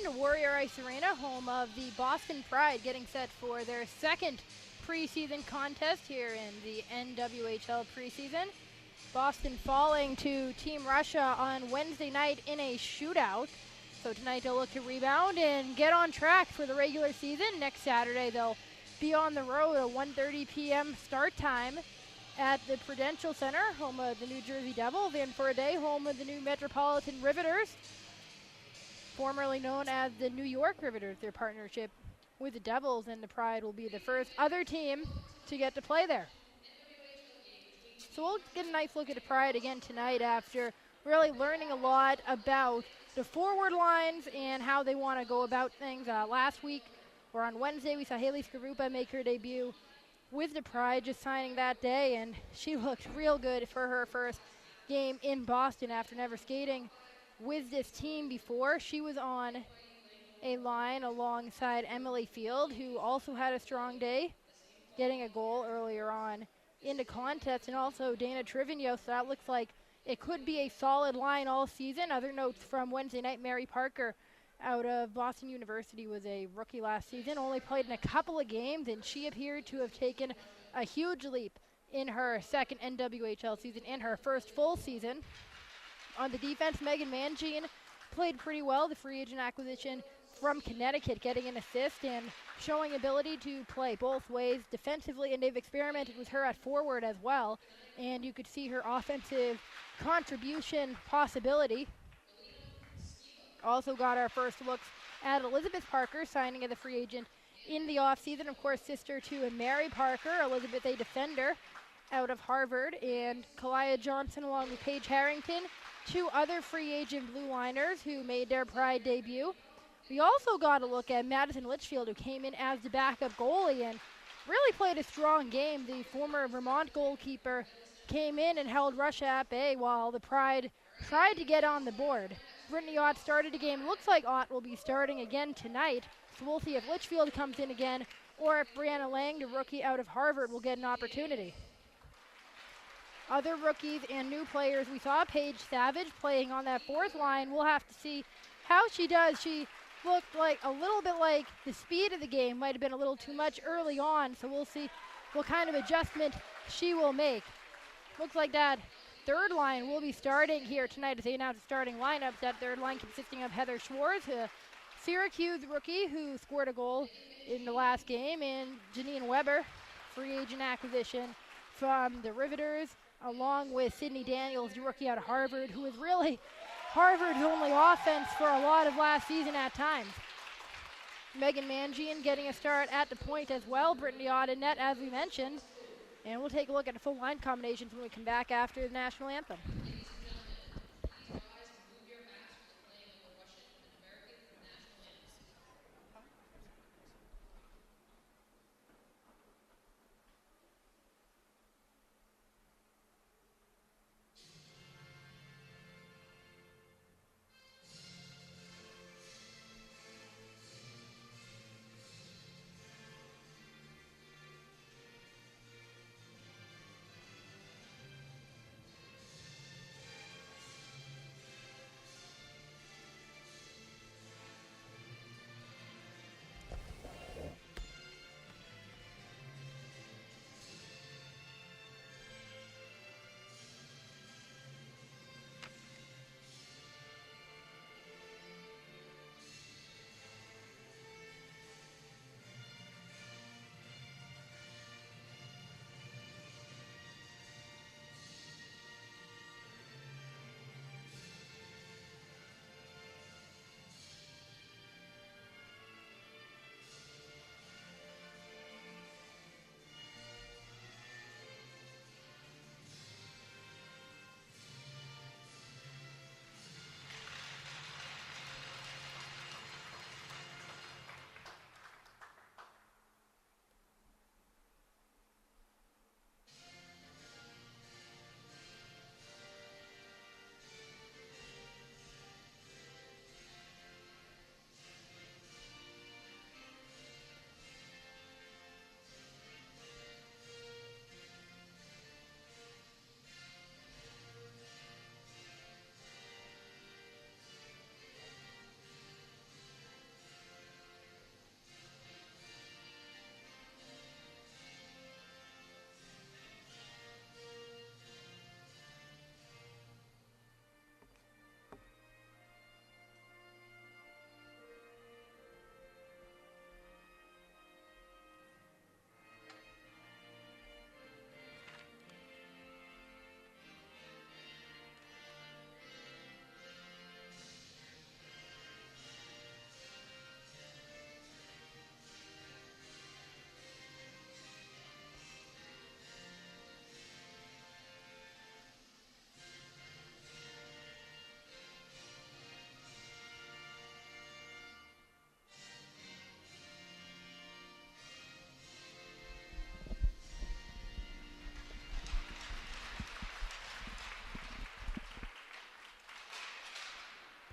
Warrior Ice Arena, home of the Boston Pride, getting set for their second preseason contest here in the NWHL preseason. Boston falling to Team Russia on Wednesday night in a shootout. So tonight they'll look to rebound and get on track for the regular season. Next Saturday they'll be on the road, a 1:30 p.m. start time at the Prudential Center, home of the New Jersey Devils, and for a day, home of the new Metropolitan Riveters, formerly known as the New York Riveters. Their partnership with the Devils and the Pride will be the first other team to get to play there. So we'll get a nice look at the Pride again tonight after really learning a lot about the forward lines and how they want to go about things. Last week, or on Wednesday, we saw Haley Skarupa make her debut with the Pride, just signing that day, and she looked real good for her first game in Boston after never skating with this team before. She was on a line alongside Emily Field, who also had a strong day, getting a goal earlier on in the contest, and also Dana Trivigno, so that looks like it could be a solid line all season. Other notes from Wednesday night, Mary Parker out of Boston University was a rookie last season, only played in a couple of games, and she appeared to have taken a huge leap in her second NWHL season, in her first full season. On the defense, Megan Mangine played pretty well, the free agent acquisition from Connecticut, getting an assist and showing ability to play both ways defensively, and they've experimented with her at forward as well, and you could see her offensive contribution possibility. Also got our first looks at Elizabeth Parker, signing as a free agent in the offseason. Of course, sister to Mary Parker, Elizabeth a defender out of Harvard, and Kalia Johnson along with Paige Harrington, two other free agent blue liners who made their Pride debut. We also got a look at Madison Litchfield, who came in as the backup goalie and really played a strong game. The former Vermont goalkeeper came in and held Russia at bay while the Pride tried to get on the board. Brittany Ott started the game. Looks like Ott will be starting again tonight, so we'll see if Litchfield comes in again or if Brianna Lang, the rookie out of Harvard, will get an opportunity. Other rookies and new players, we saw Paige Savage playing on that fourth line. We'll have to see how she does. She looked like a little bit like the speed of the game might have been a little too much early on, so we'll see what kind of adjustment she will make. Looks like that third line will be starting here tonight as they announce the starting lineups. That third line consisting of Heather Schwartz, a Syracuse rookie who scored a goal in the last game, and Janine Weber, free agent acquisition from the Riveters, along with Sydney Daniels, the rookie out of Harvard, who was really Harvard's only offense for a lot of last season at times. Megan Mangine getting a start at the point as well. Brittany Ott in net, as we mentioned. And we'll take a look at the full line combinations when we come back after the national anthem.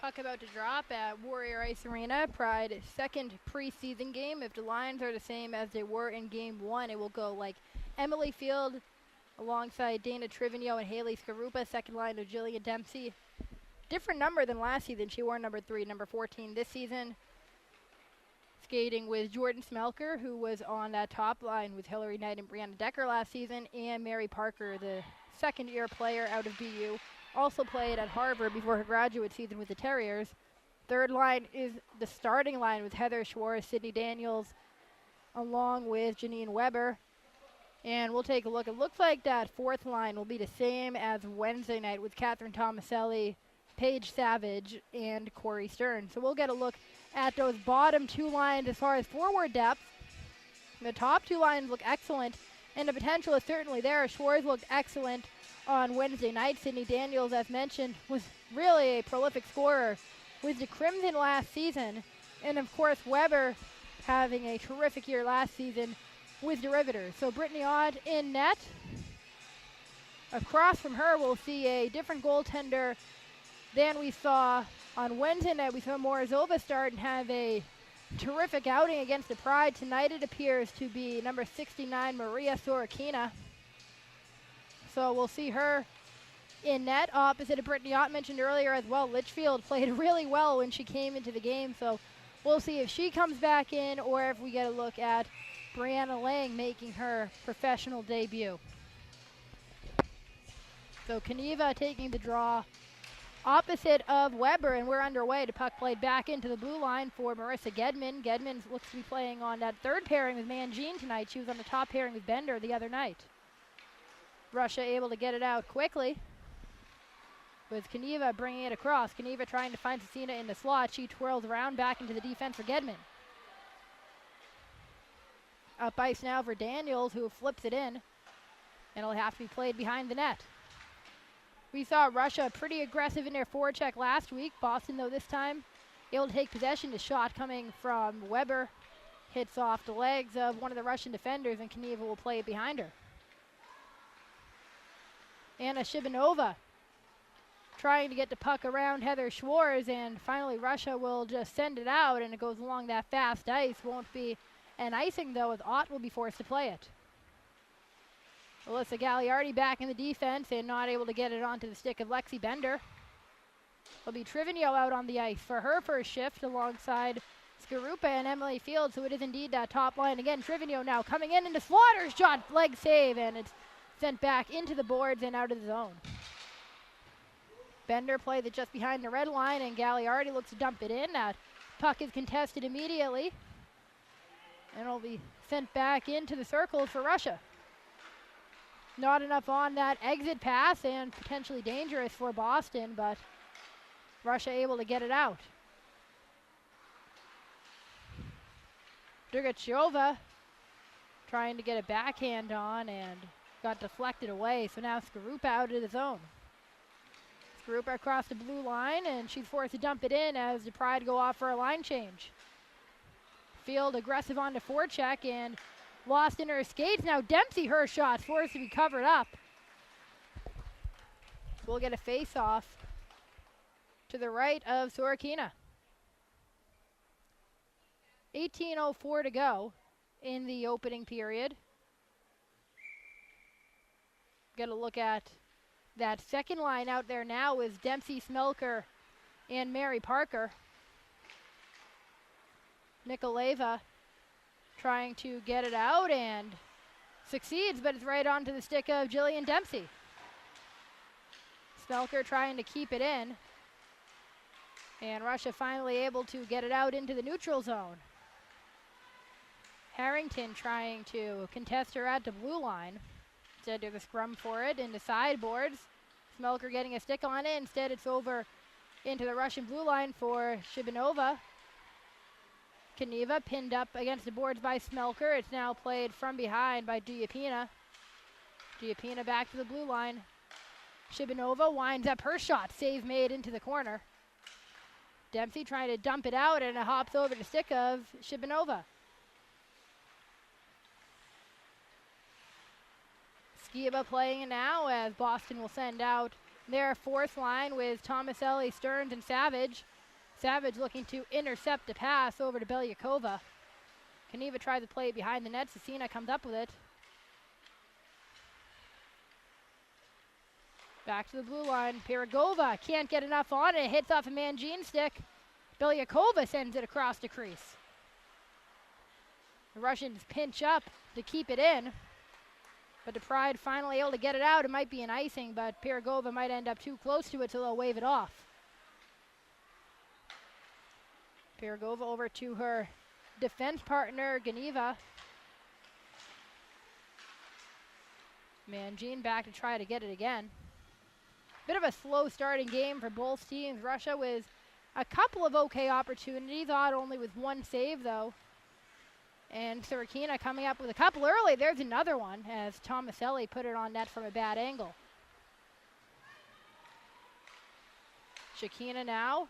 Puck about to drop at Warrior Ice Arena. Pride's second preseason game. If the lines are the same as they were in Game 1, it will go like Emily Field alongside Dana Trivigno and Haley Skarupa. Second line of Jillian Dempsey. Different number than last season. She wore number 3, number 14 this season. Skating with Jordan Smelker, who was on that top line with Hillary Knight and Brianna Decker last season, and Mary Parker, the second-year player out of BU. Also played at Harvard before her graduate season with the Terriers. Third line is the starting line with Heather Schwartz, Sydney Daniels, along with Janine Weber. And we'll take a look. It looks like that fourth line will be the same as Wednesday night with Catherine Tomaselli, Paige Savage, and Corey Stern. So we'll get a look at those bottom two lines as far as forward depth. The top two lines look excellent, and the potential is certainly there. Schwartz looked excellent on Wednesday night. Sydney Daniels, as mentioned, was really a prolific scorer with the Crimson last season. And of course, Weber having a terrific year last season with the Riveters. So Brittany Ott in net. Across from her, we'll see a different goaltender than we saw on Wednesday night. We saw Morozova start and have a terrific outing against the Pride. Tonight it appears to be number 69, Maria Sorokina. So we'll see her in net opposite of Brittany Ott, mentioned earlier as well. Litchfield played really well when she came into the game, so we'll see if she comes back in or if we get a look at Brianna Lang making her professional debut. So Kaniva taking the draw opposite of Weber, and we're underway. The puck played back into the blue line for Marissa Gedman. Gedman looks to be playing on that third pairing with Mangine tonight. She was on the top pairing with Bender the other night. Russia able to get it out quickly with Kaniva bringing it across. Kaniva trying to find Cecina in the slot. She twirls around back into the defense for Gedman. Up ice now for Daniels, who flips it in, and it'll have to be played behind the net. We saw Russia pretty aggressive in their forecheck last week. Boston, though, this time able to take possession. The shot coming from Weber hits off the legs of one of the Russian defenders, and Kaniva will play it behind her. Anna Shibanova trying to get the puck around Heather Schwartz, and finally Russia will just send it out, and it goes along that fast ice. Won't be an icing, though, as Ott will be forced to play it. Alyssa Gagliardi back in the defense and not able to get it onto the stick of Lexi Bender. It'll be Trivigno out on the ice for her first shift alongside Skarupa and Emily Field, so it is indeed that top line again. Trivigno now coming in into Slaughter's shot, leg save, and it's sent back into the boards and out of the zone. Bender played it just behind the red line, and Gagliardi looks to dump it in. That puck is contested immediately, and it'll be sent back into the circles for Russia. Not enough on that exit pass, and potentially dangerous for Boston, but Russia able to get it out. Dragachova trying to get a backhand on and got deflected away, so now Skarupa out of the zone. Skarupa across the blue line, and she's forced to dump it in as the Pride go off for a line change. Field aggressive on the forecheck and lost in her skates. Now Dempsey, her shot, forced to be covered up. We'll get a face-off to the right of Sorokina. 18:04 to go in the opening period. Get a look at that second line out there now is Dempsey, Smelker, and Mary Parker. Nikoleva trying to get it out and succeeds, but it's right onto the stick of Jillian Dempsey. Smelker trying to keep it in, and Russia finally able to get it out into the neutral zone. Harrington trying to contest her at the blue line. Instead there's a scrum for it into sideboards. Smelker getting a stick on it. Instead it's over into the Russian blue line for Shibanova. Kaniva pinned up against the boards by Smelker. It's now played from behind by Giapina. Giapina back to the blue line. Shibanova winds up her shot. Save made into the corner. Dempsey trying to dump it out, and it hops over the stick of Shibanova. Skiba playing it now as Boston will send out their fourth line with Tomaselli, Stearns, and Savage. Savage looking to intercept a pass over to Belyakova. Kaniva tries to play it behind the net. Cecina comes up with it. Back to the blue line. Pirogova can't get enough on it. Hits off a Mangine stick. Belyakova sends it across the crease. The Russians pinch up to keep it in. But the Pride finally able to get it out. It might be an icing, but Pirogova might end up too close to it, so they'll wave it off. Pirogova over to her defense partner, Ganiva. Mangine back to try to get it again. Bit of a slow starting game for both teams. Russia with a couple of okay opportunities, Odd only with one save though. And Sorokina coming up with a couple early. There's another one as Tomaselli put it on net from a bad angle. Shakina now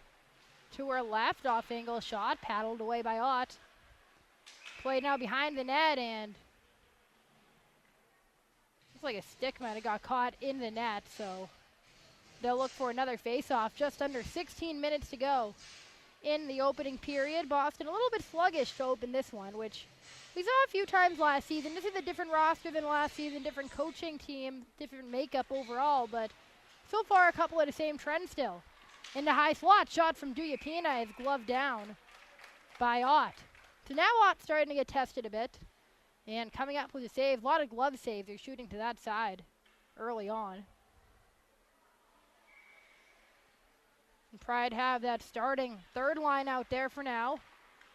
to her left, off angle shot, paddled away by Ott. Played now behind the net, and looks like a stick might have got caught in the net, so they'll look for another face-off. Just under 16 minutes to go in the opening period. Boston a little bit sluggish to open this one, which we saw a few times last season. This is a different roster than last season, different coaching team, different makeup overall, but so far a couple of the same trends still. In the high slot, shot from Duyapina is gloved down by Ott. So now Ott's starting to get tested a bit, and coming up with a save. A lot of glove saves. They're shooting to that side early on. And Pride have that starting third line out there for now.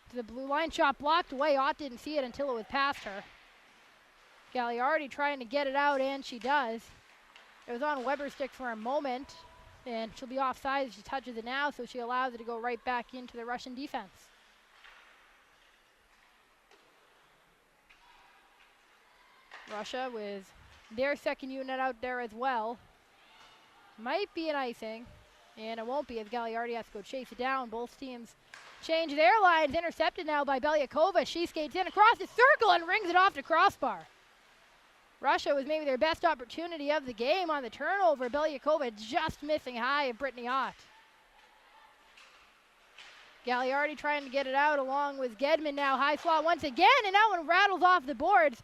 To the blue line, shot blocked away. Ott didn't see it until it was past her. Gagliardi trying to get it out, and she does. It was on Weber's stick for a moment, and she'll be offside as she touches it now, so she allows it to go right back into the Russian defense. Russia with their second unit out there as well. Might be an icing, and it won't be as Gagliardi has to go chase it down. Both teams change their lines. Intercepted now by Belyakova. She skates in across the circle and rings it off the crossbar. Russia was maybe their best opportunity of the game on the turnover. Belyakova just missing high of Brittany Ott. Gagliardi trying to get it out along with Gedman now. High slot once again, and that one rattles off the boards.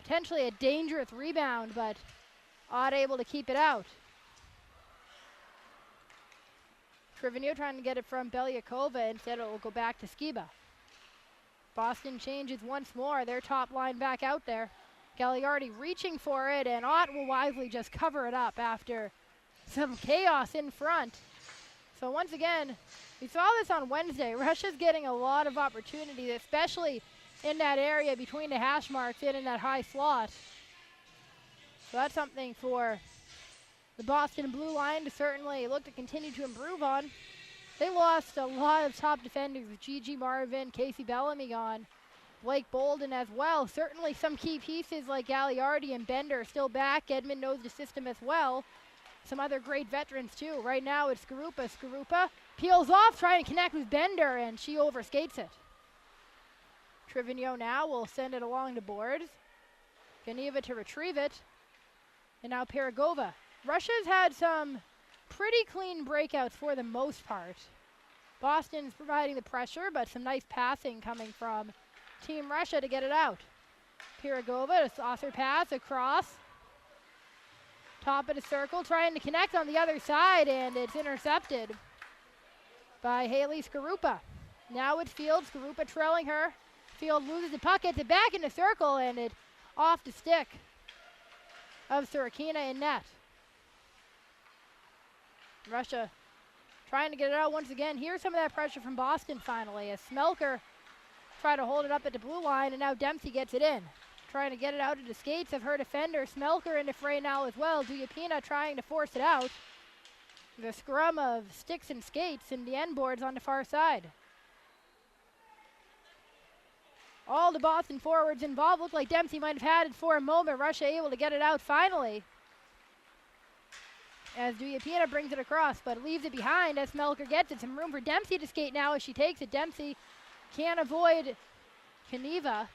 Potentially a dangerous rebound, but Ott able to keep it out. Trivigno trying to get it from Belyakova. Instead, it will go back to Skiba. Boston changes once more. Their top line back out there. Gagliardi reaching for it, and Ott will wisely just cover it up after some chaos in front. So once again, we saw this on Wednesday. Russia's getting a lot of opportunities, especially in that area between the hash marks and in that high slot. So that's something for the Boston blue line to certainly look to continue to improve on. They lost a lot of top defenders with Gigi Marvin, Casey Bellamy gone, Blake Bolden as well. Certainly some key pieces like Gagliardi and Bender are still back. Edmund knows the system as well. Some other great veterans too. Right now it's Skarupa. Skarupa peels off, trying to connect with Bender, and she overskates it. Trivigno now will send it along the boards. Ganiva to retrieve it. And now Pirogova. Russia's had some pretty clean breakouts for the most part. Boston's providing the pressure, but some nice passing coming from Team Russia to get it out. Pirogova, a saucer pass across. Top of the circle, trying to connect on the other side, and it's intercepted by Haley Skarupa. Now it's Field. Skarupa trailing her. Field loses the puck, gets it back in the circle, and it off the stick of Sorokina in net. Russia trying to get it out once again. Here's some of that pressure from Boston finally, as Smelker tried to hold it up at the blue line, and now Dempsey gets it in. Trying to get it out of the skates of her defender. Smelker in the fray now as well. Duyapina trying to force it out. The scrum of sticks and skates and the end boards on the far side. All the Boston forwards involved. Looked like Dempsey might have had it for a moment. Russia able to get it out finally, as Duyapina brings it across, but leaves it behind as Smelker gets it. Some room for Dempsey to skate now as she takes it. Dempsey can't avoid Kaniva.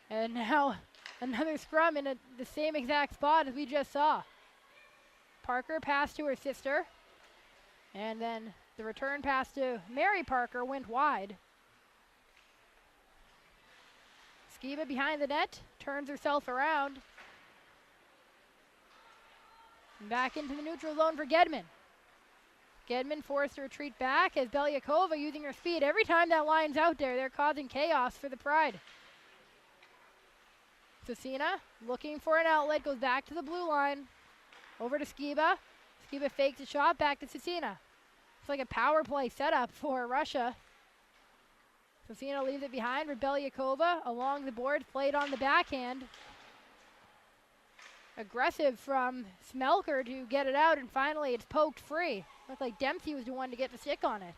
And now another scrum in the same exact spot as we just saw. Parker passed to her sister. And then The return pass to Mary Parker went wide. Skiba behind the net, turns herself around. Back into the neutral zone for Gedman. Gedman forced to retreat back as Belyakova using her speed. Every time that line's out there, they're causing chaos for the Pride. Cecina looking for an outlet, goes back to the blue line. Over to Skiba. Skiba fakes a shot, back to Cecina. It's like a power play setup for Russia. Cecina leaves it behind for Belyakova. Along the board, played on the backhand. Aggressive from Smelker to get it out, and finally it's poked free. Looked like Dempsey was the one to get the stick on it.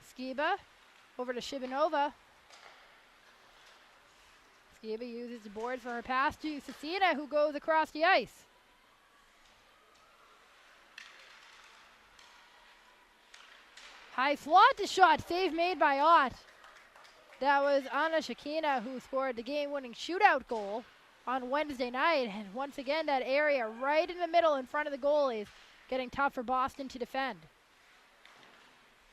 Skiba over to Shibanova. Skiba uses the board for her pass to Cecina, who goes across the ice. High slot to shot, save made by Ott. That was Anna Shakina who scored the game-winning shootout goal on Wednesday night. And once again, that area right in the middle in front of the goalies getting tough for Boston to defend.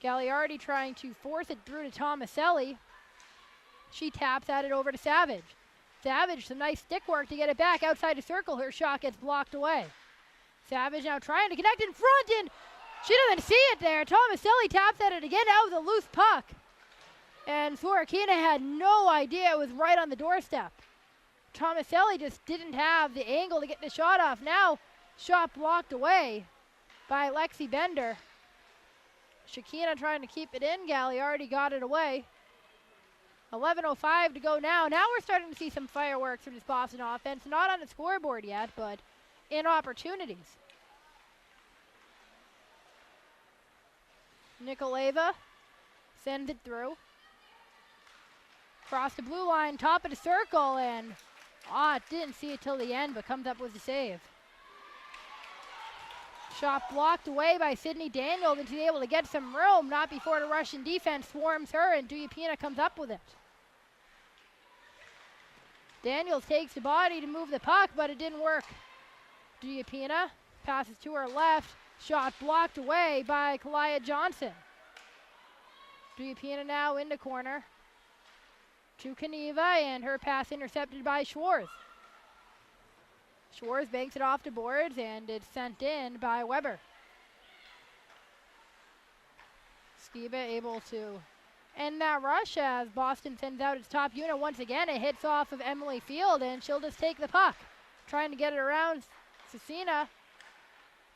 Gagliardi trying to force it through to Tomaselli. She taps at it over to Savage. Savage, some nice stick work to get it back outside the circle. Her shot gets blocked away. Savage now trying to connect in front, and she doesn't see it there. Tomaselli taps at it again. That was a loose puck. And Sorokina had no idea it was right on the doorstep. Tomaselli just didn't have the angle to get the shot off. Now, shot blocked away by Lexi Bender. Shakina trying to keep it in. Gagliardi got it away. 11:05 to go now. Now we're starting to see some fireworks from this Boston offense. Not on the scoreboard yet, but in opportunities. Nikoleva sends it through. Across the blue line, top of the circle, and Ott didn't see it till the end, but comes up with the save. Shot blocked away by Sydney Daniels, and she's able to get some room, not before the Russian defense swarms her, and Duyapina comes up with it. Daniels takes the body to move the puck, but it didn't work. Duyapina passes to her left, shot blocked away by Kalia Johnson. Duyapina now in the corner to Kaniva, and her pass intercepted by Schwartz. Schwartz banks it off the boards, and it's sent in by Weber. Skiba able to end that rush as Boston sends out its top unit once again. It hits off of Emily Field, and she'll just take the puck. Trying to get it around Cecina,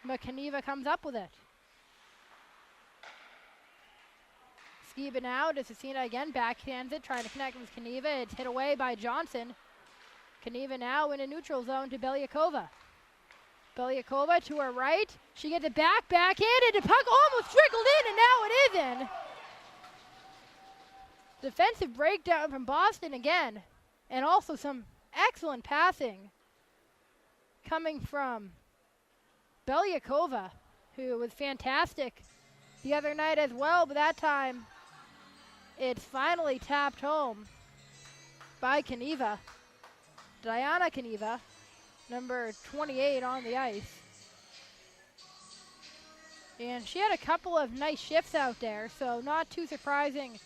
but Kaniva comes up with it. Skiba now to Cecina again, backhands it, trying to connect with Kaniva. It's hit away by Johnson. Kaniva now in a neutral zone to Belyakova. Belyakova to her right. She gets it backhanded. The puck almost trickled in, and now it is in. Defensive breakdown from Boston again, and also some excellent passing coming from Belyakova, who was fantastic the other night as well, but that time it's finally tapped home by Kaniva. Diana Kaniva, number 28 on the ice. And she had a couple of nice shifts out there, so not too surprising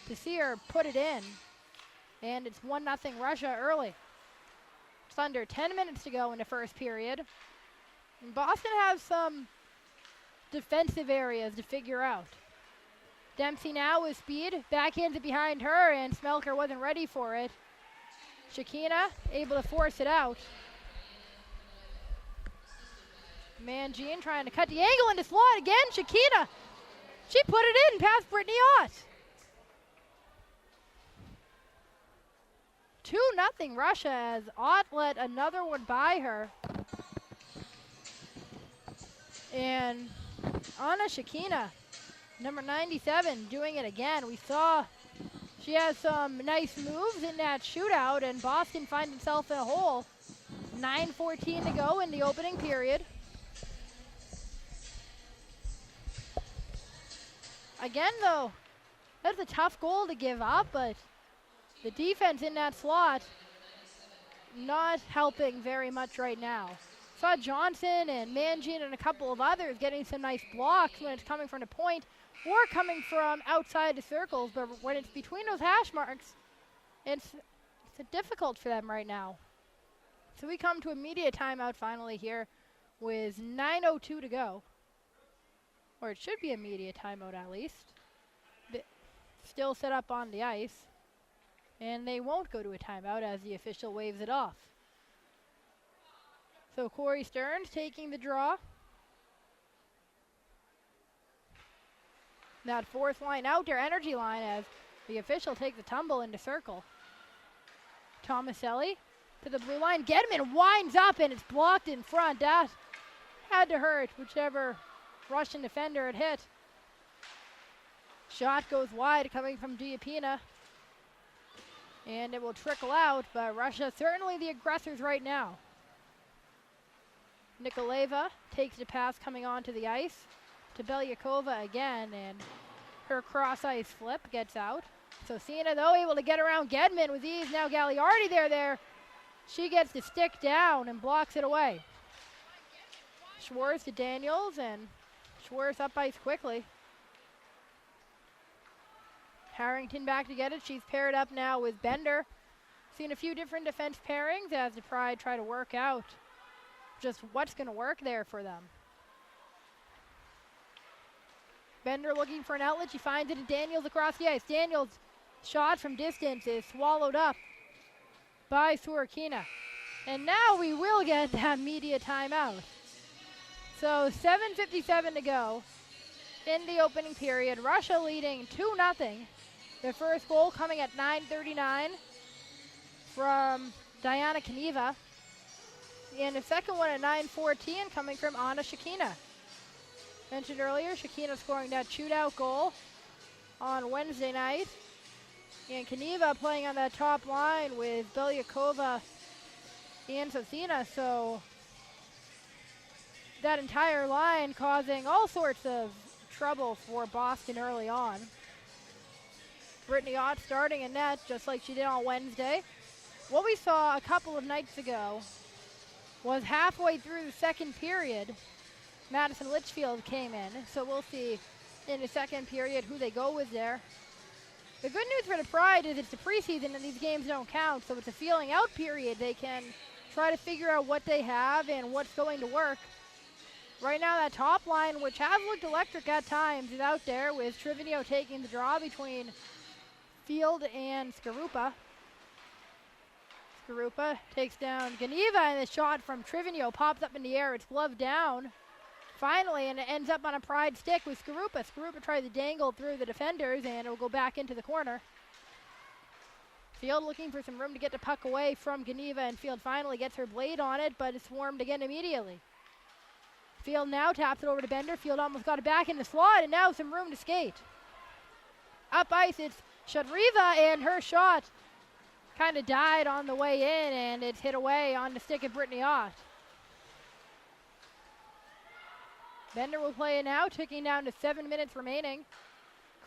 to see her put it in. And it's 1-0 Russia early. It's under 10 minutes to go in the first period. And Boston has some defensive areas to figure out. Dempsey now with speed, backhands it behind her, and Smelker wasn't ready for it. Shakina able to force it out. Mangine trying to cut the angle into slot again. Shakina, she put it in past Brittany Ott. 2-0 Russia as Ott let another one by her. And Anna Shakina, number 97, doing it again. We saw she has some nice moves in that shootout, and Boston finds itself in a hole. 9:14 to go in the opening period. Again, though, that's a tough goal to give up, but the defense in that slot not helping very much right now. Saw Johnson and Mangin and a couple of others getting some nice blocks when it's coming from the point or coming from outside the circles, but when it's between those hash marks, it's difficult for them right now. So we come to immediate timeout finally here with 9:02 to go. Or it should be immediate timeout at least. Still set up on the ice. And they won't go to a timeout as the official waves it off. So Corey Stearns taking the draw. That fourth line out there, energy line, as the official takes a tumble into circle. Tomaselli to the blue line. Gedman winds up and it's blocked in front. That had to hurt whichever Russian defender it hit. Shot goes wide coming from Diapina. And it will trickle out, but Russia certainly the aggressors right now. Nikoleva takes the pass coming onto the ice to Belyakova again, and her cross-ice flip gets out. So Siena, though, able to get around Gedman with ease. Now Gagliardi there. She gets the stick down and blocks it away. Schwartz to Daniels, and Schwartz up ice quickly. Harrington back to get it. She's paired up now with Bender. Seen a few different defense pairings as the Pride try to work out just what's going to work there for them. Bender looking for an outlet. She finds it to Daniels across the ice. Daniels' shot from distance is swallowed up by Surakina. And now we will get that media timeout. So 7:57 to go in the opening period. Russia leading 2-0. The first goal coming at 9:39 from Diana Kaneva. And the second one at 9:14 coming from Anna Shakina. Mentioned earlier, Shakina scoring that shootout goal on Wednesday night. And Kaneva playing on that top line with Belyakova and Sosina. So that entire line causing all sorts of trouble for Boston early on. Brittany Ott starting in net just like she did on Wednesday. What we saw a couple of nights ago was halfway through the second period, Madison Litchfield came in. So we'll see in the second period who they go with there. The good news for the Pride is it's the preseason and these games don't count, so it's a feeling out period. They can try to figure out what they have and what's going to work. Right now that top line, which has looked electric at times, is out there with Trivigno taking the draw between Field and Skarupa. Skarupa takes down Ganeva, and the shot from Trivigno pops up in the air. It's gloved down finally, and it ends up on a Pride stick with Skarupa. Skarupa tries to dangle through the defenders, and it will go back into the corner. Field looking for some room to get the puck away from Ganeva, and Field finally gets her blade on it, but it's swarmed again immediately. Field now taps it over to Bender. Field almost got it back in the slot, and now some room to skate. Up ice, it's Shadriva, and her shot kind of died on the way in, and it's hit away on the stick of Brittany Ott. Bender will play it now, ticking down to 7 minutes remaining.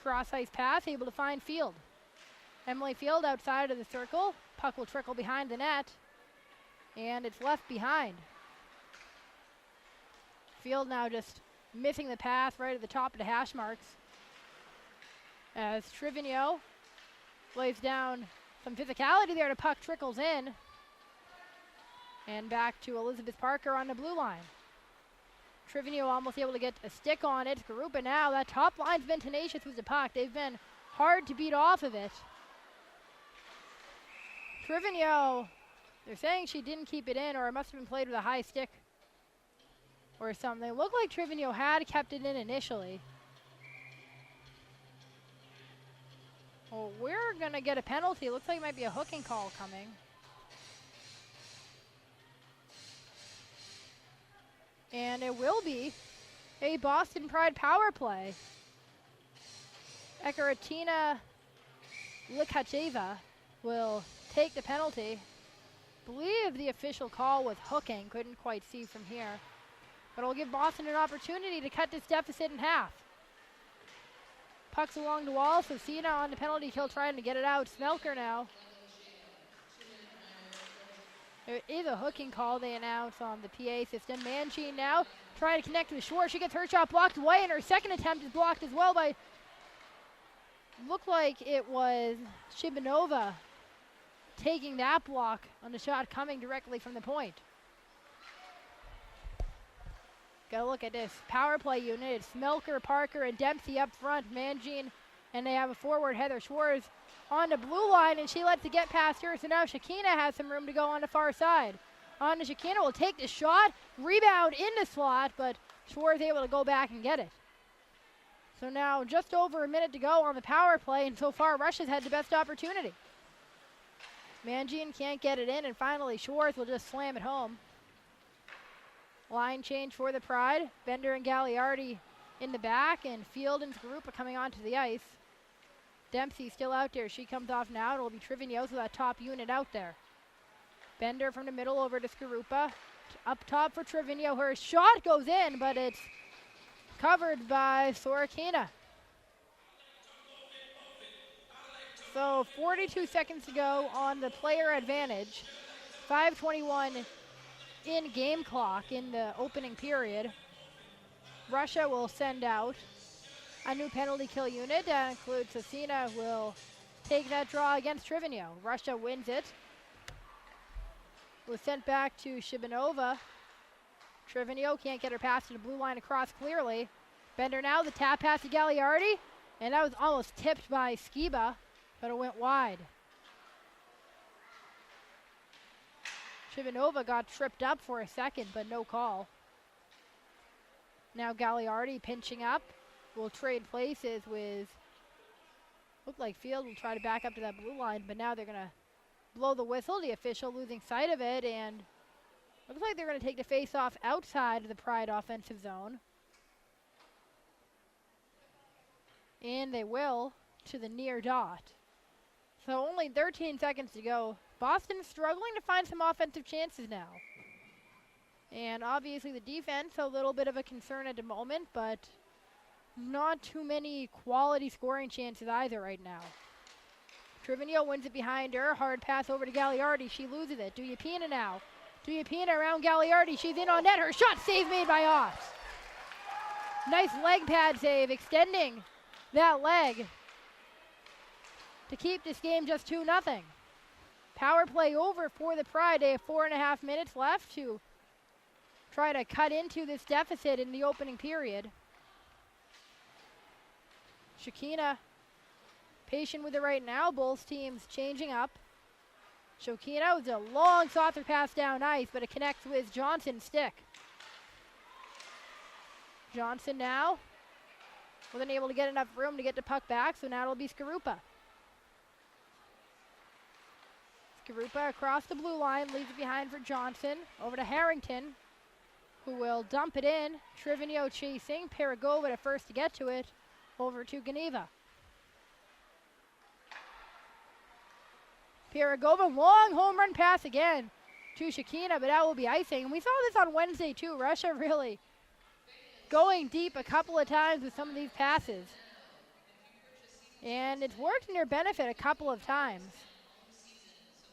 Cross-ice pass, able to find Field. Emily Field outside of the circle. Puck will trickle behind the net, and it's left behind. Field now just missing the pass right at the top of the hash marks. As Trivigno lays down some physicality there, the puck trickles in. And back to Elizabeth Parker on the blue line. Trivigno almost able to get a stick on it. Garupa now, that top line's been tenacious with the puck. They've been hard to beat off of it. Trivigno, they're saying she didn't keep it in, or it must have been played with a high stick or something. It looked like Trivigno had kept it in initially. Well, we're going to get a penalty. It looks like it might be a hooking call coming. And it will be a Boston Pride power play. Ekaratina Likacheva will take the penalty. I believe the official call was hooking. Couldn't quite see from here. But it'll give Boston an opportunity to cut this deficit in half. Puck's along the wall, so Siena on the penalty kill trying to get it out. Smelker now. There is a hooking call they announce on the PA system. Mangine now trying to connect with Schwartz. She gets her shot blocked away, and her second attempt is blocked as well by, looked like it was Shibanova taking that block on the shot coming directly from the point. Gotta look at this power play unit. It's Smelker, Parker, and Dempsey up front. Mangine, and they have a forward, Heather Schwartz, on the blue line, and she lets it get past her. So now Shakina has some room to go on the far side. On to Shakina, will take the shot, rebound in the slot, but Schwartz able to go back and get it. So now just over a minute to go on the power play, and so far Russia's had the best opportunity. Mangine can't get it in, and finally Schwartz will just slam it home. Line change for the Pride. Bender and Gagliardi in the back, and Field and Skarupa coming onto the ice. Dempsey still out there. She comes off now. It'll be Trivignos with that top unit out there. Bender from the middle over to Skarupa. Up top for Trivigno. Her shot goes in, but it's covered by Sorokina. So 42 seconds to go on the player advantage. 5:21 in game clock in the opening period. Russia will send out a new penalty kill unit. That includes Cecina will take that draw against Trivigno. Russia wins it. Was sent back to Shibanova. Trivigno can't get her past to the blue line across clearly. Bender now, the tap pass to Gagliardi, and that was almost tipped by Skiba, but it went wide. Shibanova got tripped up for a second, but no call. Now Gagliardi pinching up. Will trade places with, looked like Field will try to back up to that blue line, but now they're going to blow the whistle. The official losing sight of it, and looks like they're going to take the face-off outside of the Pride offensive zone. And they will to the near dot. So only 13 seconds to go. Boston's struggling to find some offensive chances now. And obviously the defense, a little bit of a concern at the moment, but not too many quality scoring chances either right now. Trivigno wins it behind her. Hard pass over to Gagliardi. She loses it. Duyapina now. Duyapina around Gagliardi. She's in on net. Her shot save made by Oss. Nice leg pad save, extending that leg to keep this game just 2-0. Power play over for the Pride. They have 4.5 minutes left to try to cut into this deficit in the opening period. Shakina patient with it right now. Both teams changing up. Shakina with a long saucer pass down ice, but it connects with Johnson's stick. Johnson now wasn't able to get enough room to get the puck back, so now it'll be Skarupa. Skarupa across the blue line, leaves it behind for Johnson. Over to Harrington, who will dump it in. Trivigno chasing. Paragova at first to get to it. Over to Geneva. Paragova, long home run pass again to Shakina, but that will be icing. And we saw this on Wednesday too. Russia really going deep a couple of times with some of these passes. And it's worked in their benefit a couple of times.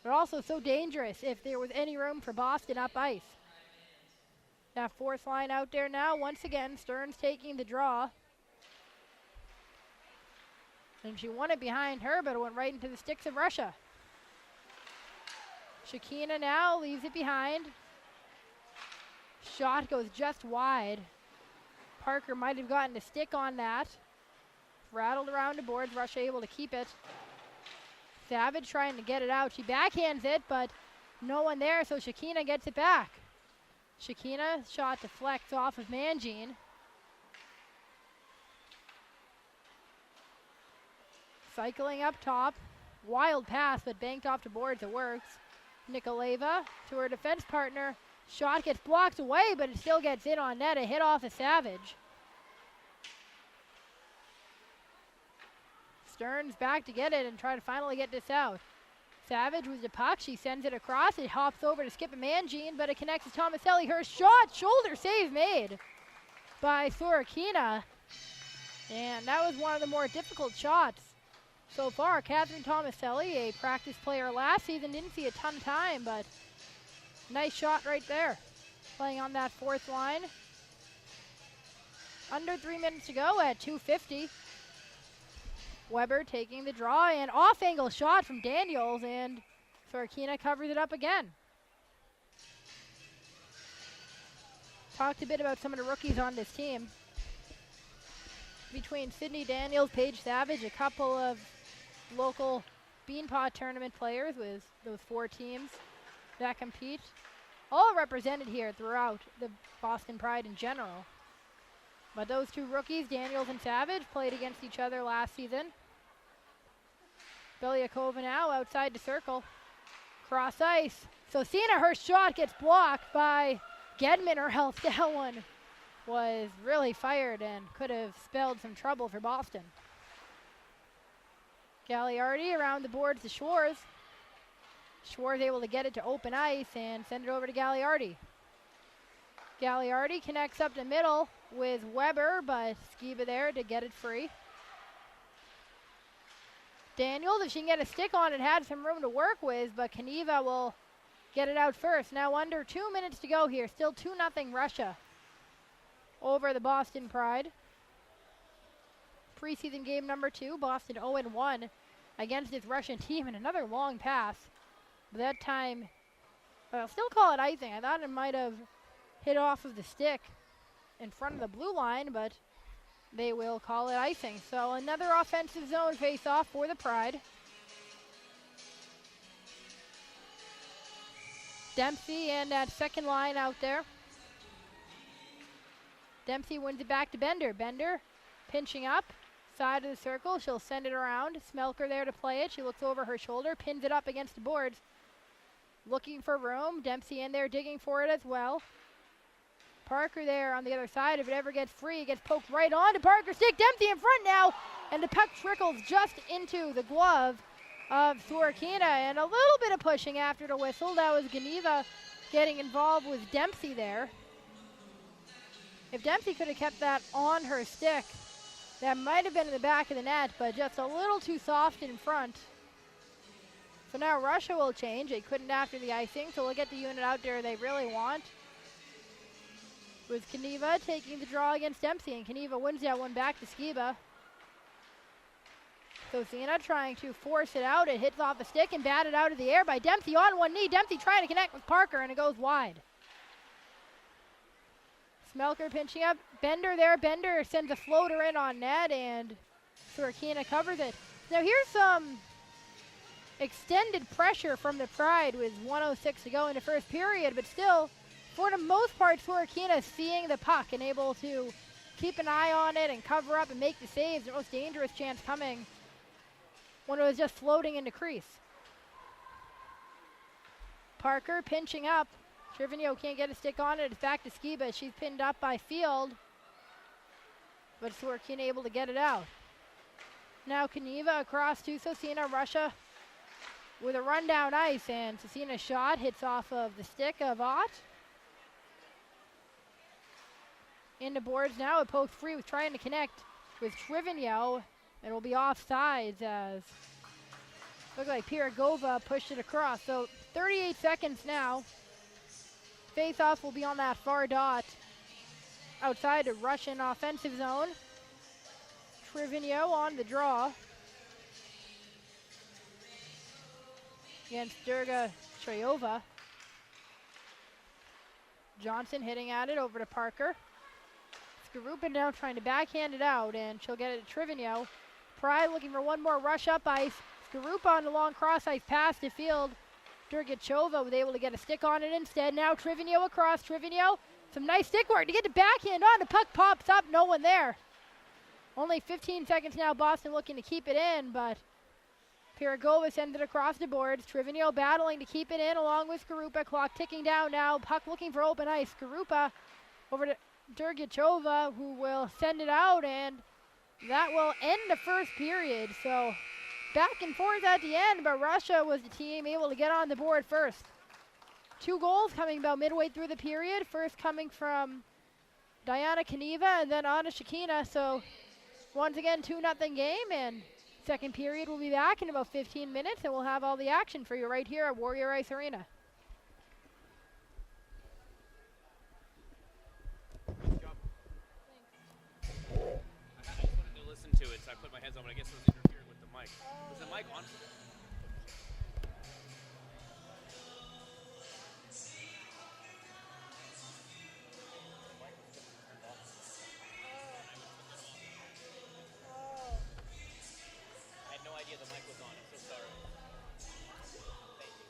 But also so dangerous if there was any room for Boston up ice. That fourth line out there now. Once again, Stearns taking the draw. And she won it behind her, but it went right into the sticks of Russia. Shakina now leaves it behind. Shot goes just wide. Parker might have gotten a stick on that. Rattled around the boards. Russia able to keep it. Savage trying to get it out. She backhands it, but no one there, so Shakina gets it back. Shakina shot deflects off of Mangine. Cycling up top. Wild pass, but banked off the boards. It works. Nikoleva to her defense partner. Shot gets blocked away, but it still gets in on net. A hit off of Savage. Stearns back to get it and try to finally get this out. Savage with the puck. She sends it across. It hops over to Skip Mangine, but it connects to Tomaselli. Her shot, shoulder save made by Sorokina. And that was one of the more difficult shots so far. Catherine Tomaselli, a practice player last season, didn't see a ton of time, but Nice shot right there. Playing on that fourth line. Under 3 minutes to go at 2:50. Weber taking the draw and off-angle shot from Daniels, and Sorokina covers it up again. Talked a bit about some of the rookies on this team. Between Sydney Daniels, Paige Savage, a couple of local Beanpot tournament players with those 4 teams that compete. All represented here throughout the Boston Pride in general. But those 2 rookies, Daniels and Savage, played against each other last season. Belyakova now outside the circle. Cross ice. So Sina, her shot gets blocked by Gedman, or else that one was really fired and could have spelled some trouble for Boston. Gagliardi around the boards to Schwartz. Schwartz able to get it to open ice and send it over to Gagliardi. Gagliardi connects up the middle with Weber, but Skiba there to get it free. Daniels, if she can get a stick on it, had some room to work with, but Kaniva will get it out first. Now under 2 minutes to go here. Still 2-0 Russia over the Boston Pride. Preseason game number 2. Boston 0-1 against this Russian team, and another long pass. But that time, I'll still call it icing. I thought it might have hit off of the stick in front of the blue line, but they will call it icing. So another offensive zone face-off for the Pride. Dempsey and that second line out there. Dempsey wins it back to Bender. Bender pinching up, side of the circle. She'll send it around. Smelker there to play it. She looks over her shoulder, pins it up against the boards. Looking for room. Dempsey in there digging for it as well. Parker there on the other side. If it ever gets free, it gets poked right on to Parker's stick. Dempsey in front now, and the puck trickles just into the glove of Sorokina, and a little bit of pushing after the whistle. That was Ganiva getting involved with Dempsey there. If Dempsey could have kept that on her stick, that might have been in the back of the net, but just a little too soft in front. So now Russia will change. They couldn't after the icing, so we'll get the unit out there they really want. With Kaniva taking the draw against Dempsey, and Kaniva wins that one back to Skiba. So Sina trying to force it out. It hits off the stick and batted out of the air by Dempsey on one knee. Dempsey trying to connect with Parker, and it goes wide. Smelker pinching up. Bender there. Bender sends a floater in on net, and Sorokina covers it. Now here's some extended pressure from the Pride with 1:06 to go in the first period, but still, for the most part, Sorokina seeing the puck and able to keep an eye on it and cover up and make the saves. The most dangerous chance coming when it was just floating into crease. Parker pinching up. Trivigno can't get a stick on it. It's back to Skiba. She's pinned up by Field, but Sorokina able to get it out. Now Kaniva across to Sosina. Russia with a run down ice, and Sosina's shot hits off of the stick of Ott. Into boards now. It pokes free with trying to connect with Trivigno. It'll be offsides as looks like Pirogova pushed it across. So 38 seconds now. Face-off will be on that far dot outside the Russian offensive zone. Trivigno on the draw against Durga Trayova. Johnson hitting at it over to Parker. Skarupa now trying to backhand it out, and she'll get it to Trivigno. Pride looking for one more rush up ice. Skarupa on the long cross ice pass to Field. Durgachova was able to get a stick on it instead. Now Trivigno across. Trivigno, some nice stick work to get the backhand on. The puck pops up, no one there. Only 15 seconds now. Boston looking to keep it in, but Pirogova sends it across the boards. Trivigno battling to keep it in along with Skarupa. Clock ticking down now. Puck looking for open ice. Skarupa over to Durgachova, who will send it out, and that will end the first period. So back and forth at the end, but Russia was the team able to get on the board first. 2 goals coming about midway through the period. First coming from Diana Kaniva and then Anna Shakina. So once again, 2-0 game, and second period will be back in about 15 minutes, and we'll have all the action for you right here at Warrior Ice Arena. so I put my headset on, but I guess it was interfering with the mic. Was the mic on for this? I had no idea the mic was on. I'm so sorry. Thank you.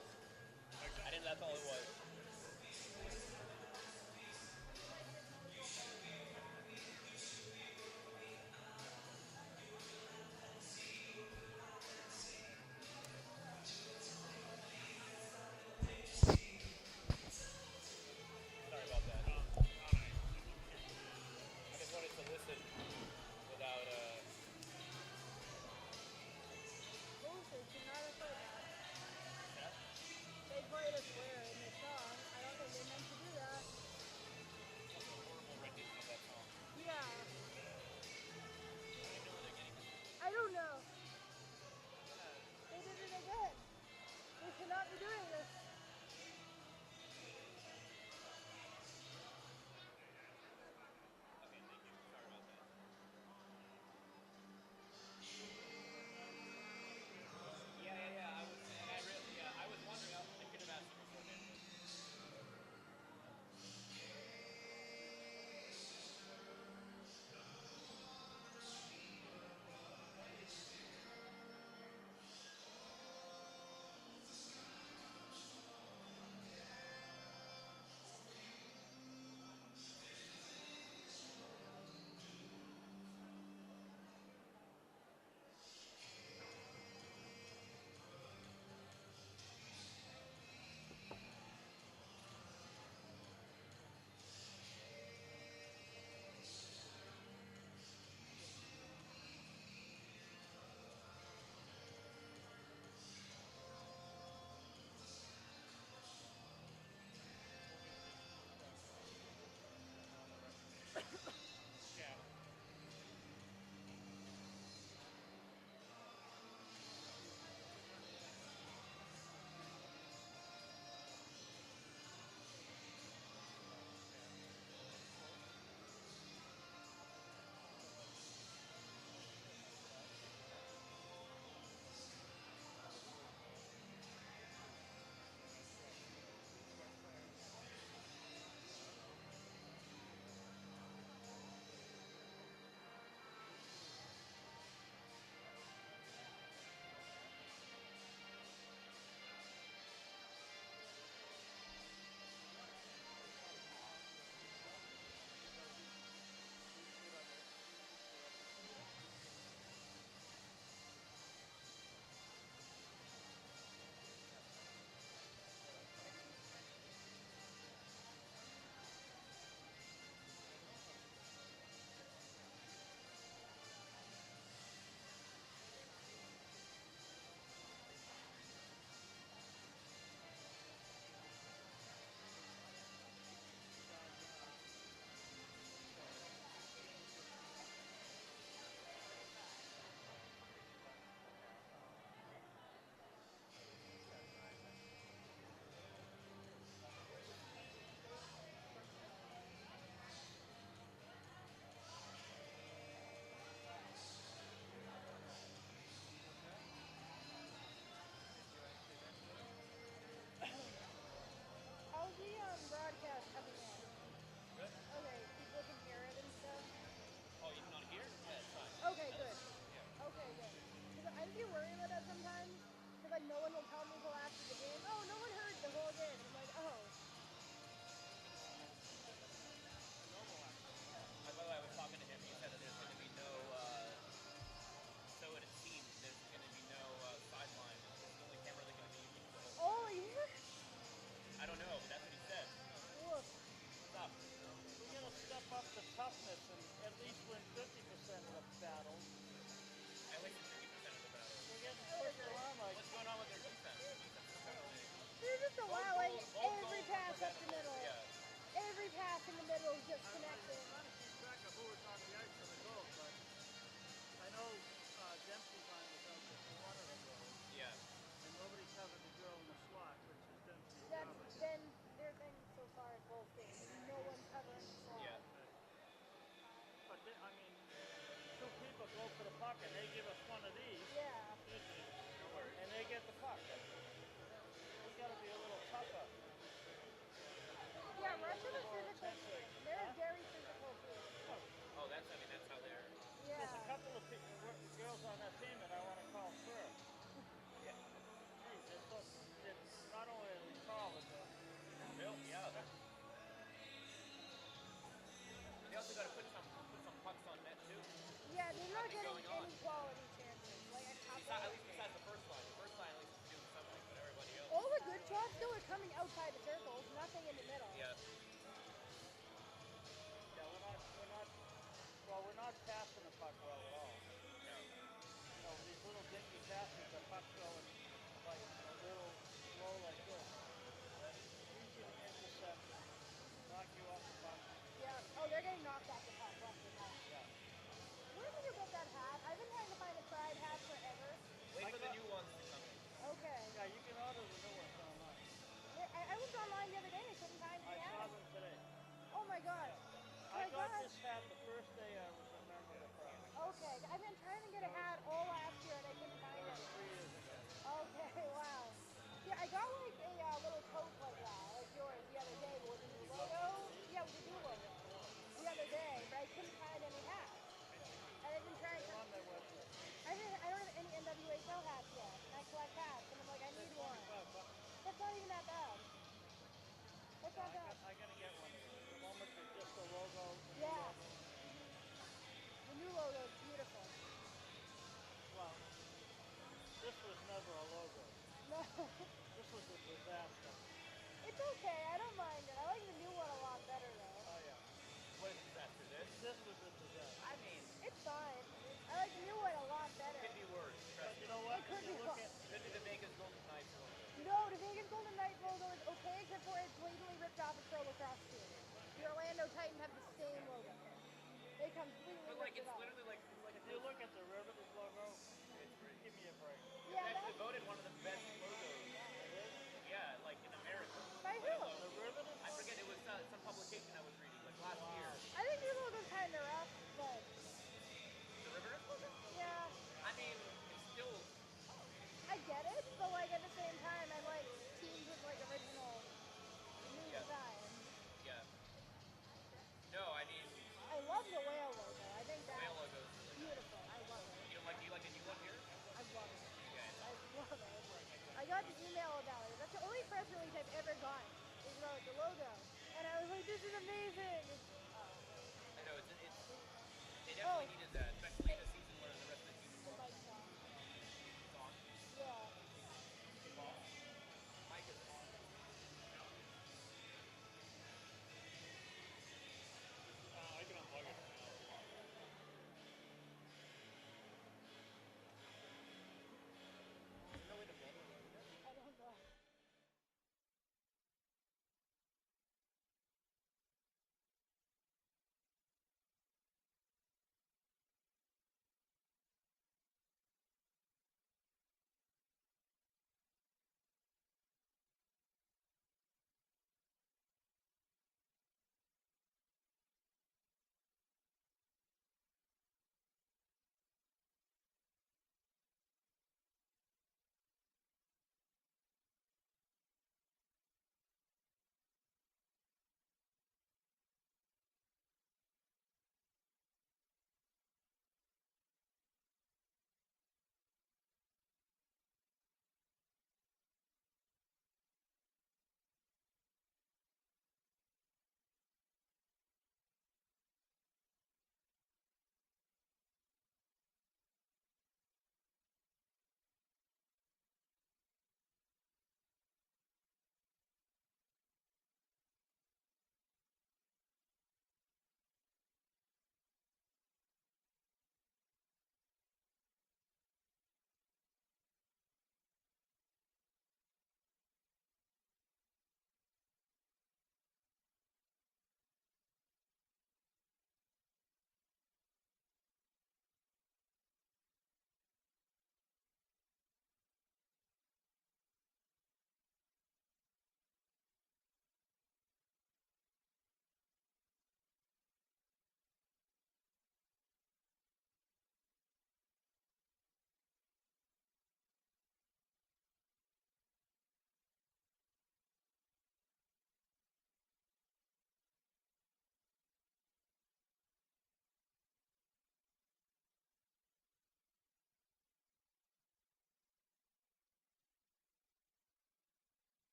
I didn't. That's all it was. Sorry about that. I just wanted to listen without. They played a swear in this song. I don't think they meant to do that. That's a horrible rendition of that song. Yeah. I don't even know where they're getting this. I don't know. They did it again. They should not be doing this. Okay, thank you. Sorry about that. Yeah. I was wondering. I could have asked you beforehand. How's the broadcast coming in? Good. Okay, people can hear it and stuff. Oh, even on here? Yeah, it's fine. Okay, good. Yeah. Okay, good. Because I do worry about that sometimes. Because like no one will tell me until after the game. Oh, no one heard the whole game. I'm like, oh. By the way, I was talking to him. He said that there's going to be no. So it seems there's going to be no sideline. It's the only camera they're going to be using for the whole. Oh, yeah. I don't know, but that's what he said. Look. Stop. We got to step up the toughness and at least win 50% of the battles. At least 50% of the battle. We're getting pushed around like What's going on with their defense? Their defense is apparently. They're just allowing every pass up the middle. Yeah. Every pass in the middle is just connected. I'm trying to keep track of who is on the ice for the goals, but I know Dempsey's on without just one of the goals. Yeah. And nobody's covered the drill in the slot, which is Dempsey's That's job. been their thing so far in both games. No one's covering the slot. Yeah. But I mean, two people go for the puck and they give us one of these, Yeah. and they get the puck. We got to be a little tougher. Yeah, A Russian little is more physical too. intensive. They're Huh? very physical too. Oh, that's how they're. Yeah. There's a couple of girls on that team that I want to call Sir. Yeah. Geez, they're not only are they tall, but they're Built, yeah. They also got to put some pucks on net too. Yeah, they're not Nothing getting going on. any quality chances. Like a couple. At least besides the first line. The first line at least is doing something, but everybody else. All the good shots still are coming outside the circles, nothing in the middle. Yeah. yeah, we're not passing the puck well at all. No. You know, these little dinky passes, the puck's going like a little slow like this. Easy to intercept, knock you off the puck. Yeah. Oh, they're getting knocked off the puck left and right. Yeah. Where did you get that hat? I've been trying to find a Pride hat forever. Wait for the new ones to come in. Okay. Yeah, you can order the new ones online. I looked online the other day. I couldn't find I any saw hats. them today. Oh my gosh. I got this hat the first day I was a member of the Pride. Okay. I've been trying to get a hat all last year and I couldn't find That was it. 3 years ago. Okay. Wow. Yeah, I got like a little coat like that, like yours, the other day with the new logo. Yeah, with the new logo. The other day, but I couldn't find any hats. And I've been trying. They're on their website. I don't have any NWHL hats yet. And I collect hats, and I'm like, I need one. $25. That's not even that bad. That's Yeah, not bad. I gotta get one of those. The one with just the logo. Yeah. The new logo is beautiful. Well, this was never a logo. No, This was a disaster. it's okay. I don't mind it. I like the new one a lot better though. Oh yeah. What is disaster this? This was a disaster. I mean, It's fine. I like the new one a lot better. could be worse. But Trust you me. know what? It could If you be look worse. at Could be the Vegas Golden Knights logo. No, the Vegas Golden Knights logo is okay except for it's blatantly ripped off a pro lacrosse team. The Orlando Titans have the same logo. They completely But like ripped it it's off. literally like it's like if you look at the Riveters logo, give me a break. It's Yeah, actually that's voted one of the best logos. It is? Yeah, like in America. by Let who? alone- The Riveters I one? forget it was some publication I was reading like last year. I think your logo's kind of rough, but The Rivers logo? yeah, I mean, it's still I get it. But like at the same time, I like teams with like original new Yeah. design. yeah. No, I mean I love the whale logo. I think that's whale logo's really nice. beautiful. I love it. You don't like? Do you like the new one here? I love it. Okay. I love it. I got the email about it. That's the only press release I've ever gotten. Is about the logo, and I was like, this is amazing. I know it's they Oh, definitely needed that, especially in a season where the rest of the team the mic's on. is on. Yeah. Mike is on. I can unplug it now. No way to blow it. I don't know.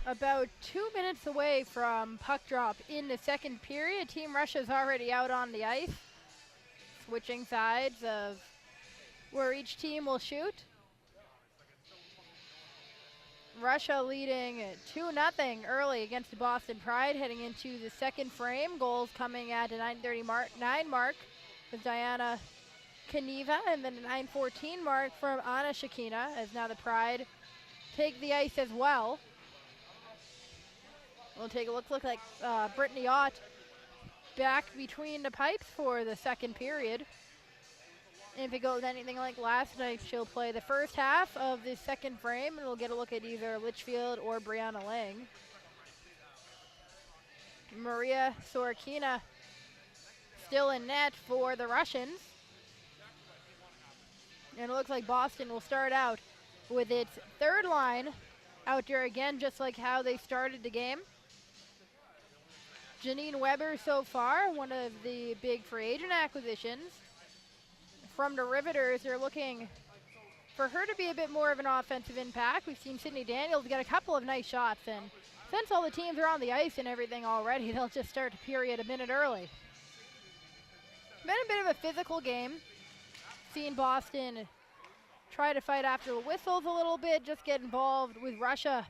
about 2 minutes away from puck drop in the second period. Team Russia's already out on the ice, switching sides of where each team will shoot. Russia leading 2-0 early against the Boston Pride, heading into the second frame. Goals coming at the 9:39 mark with Diana Kaniva, and then the 9:14 mark from Anna Shakina, as now the Pride take the ice as well. We'll take a look like Brittany Ott back between the pipes for the second period. And if it goes anything like last night, she'll play the first half of the second frame, and we'll get a look at either Litchfield or Brianna Lang. Maria Sorokina still in net for the Russians. And it looks like Boston will start out with its third line out there again, just like how they started the game. Janine Weber so far, one of the big free agent acquisitions. From the Riveters, they're looking for her to be a bit more of an offensive impact. We've seen Sydney Daniels get a couple of nice shots, and since all the teams are on the ice and everything already, they'll just start the period a minute early. Been a bit of a physical game. Seen Boston try to fight after the whistles a little bit, just get involved with Russia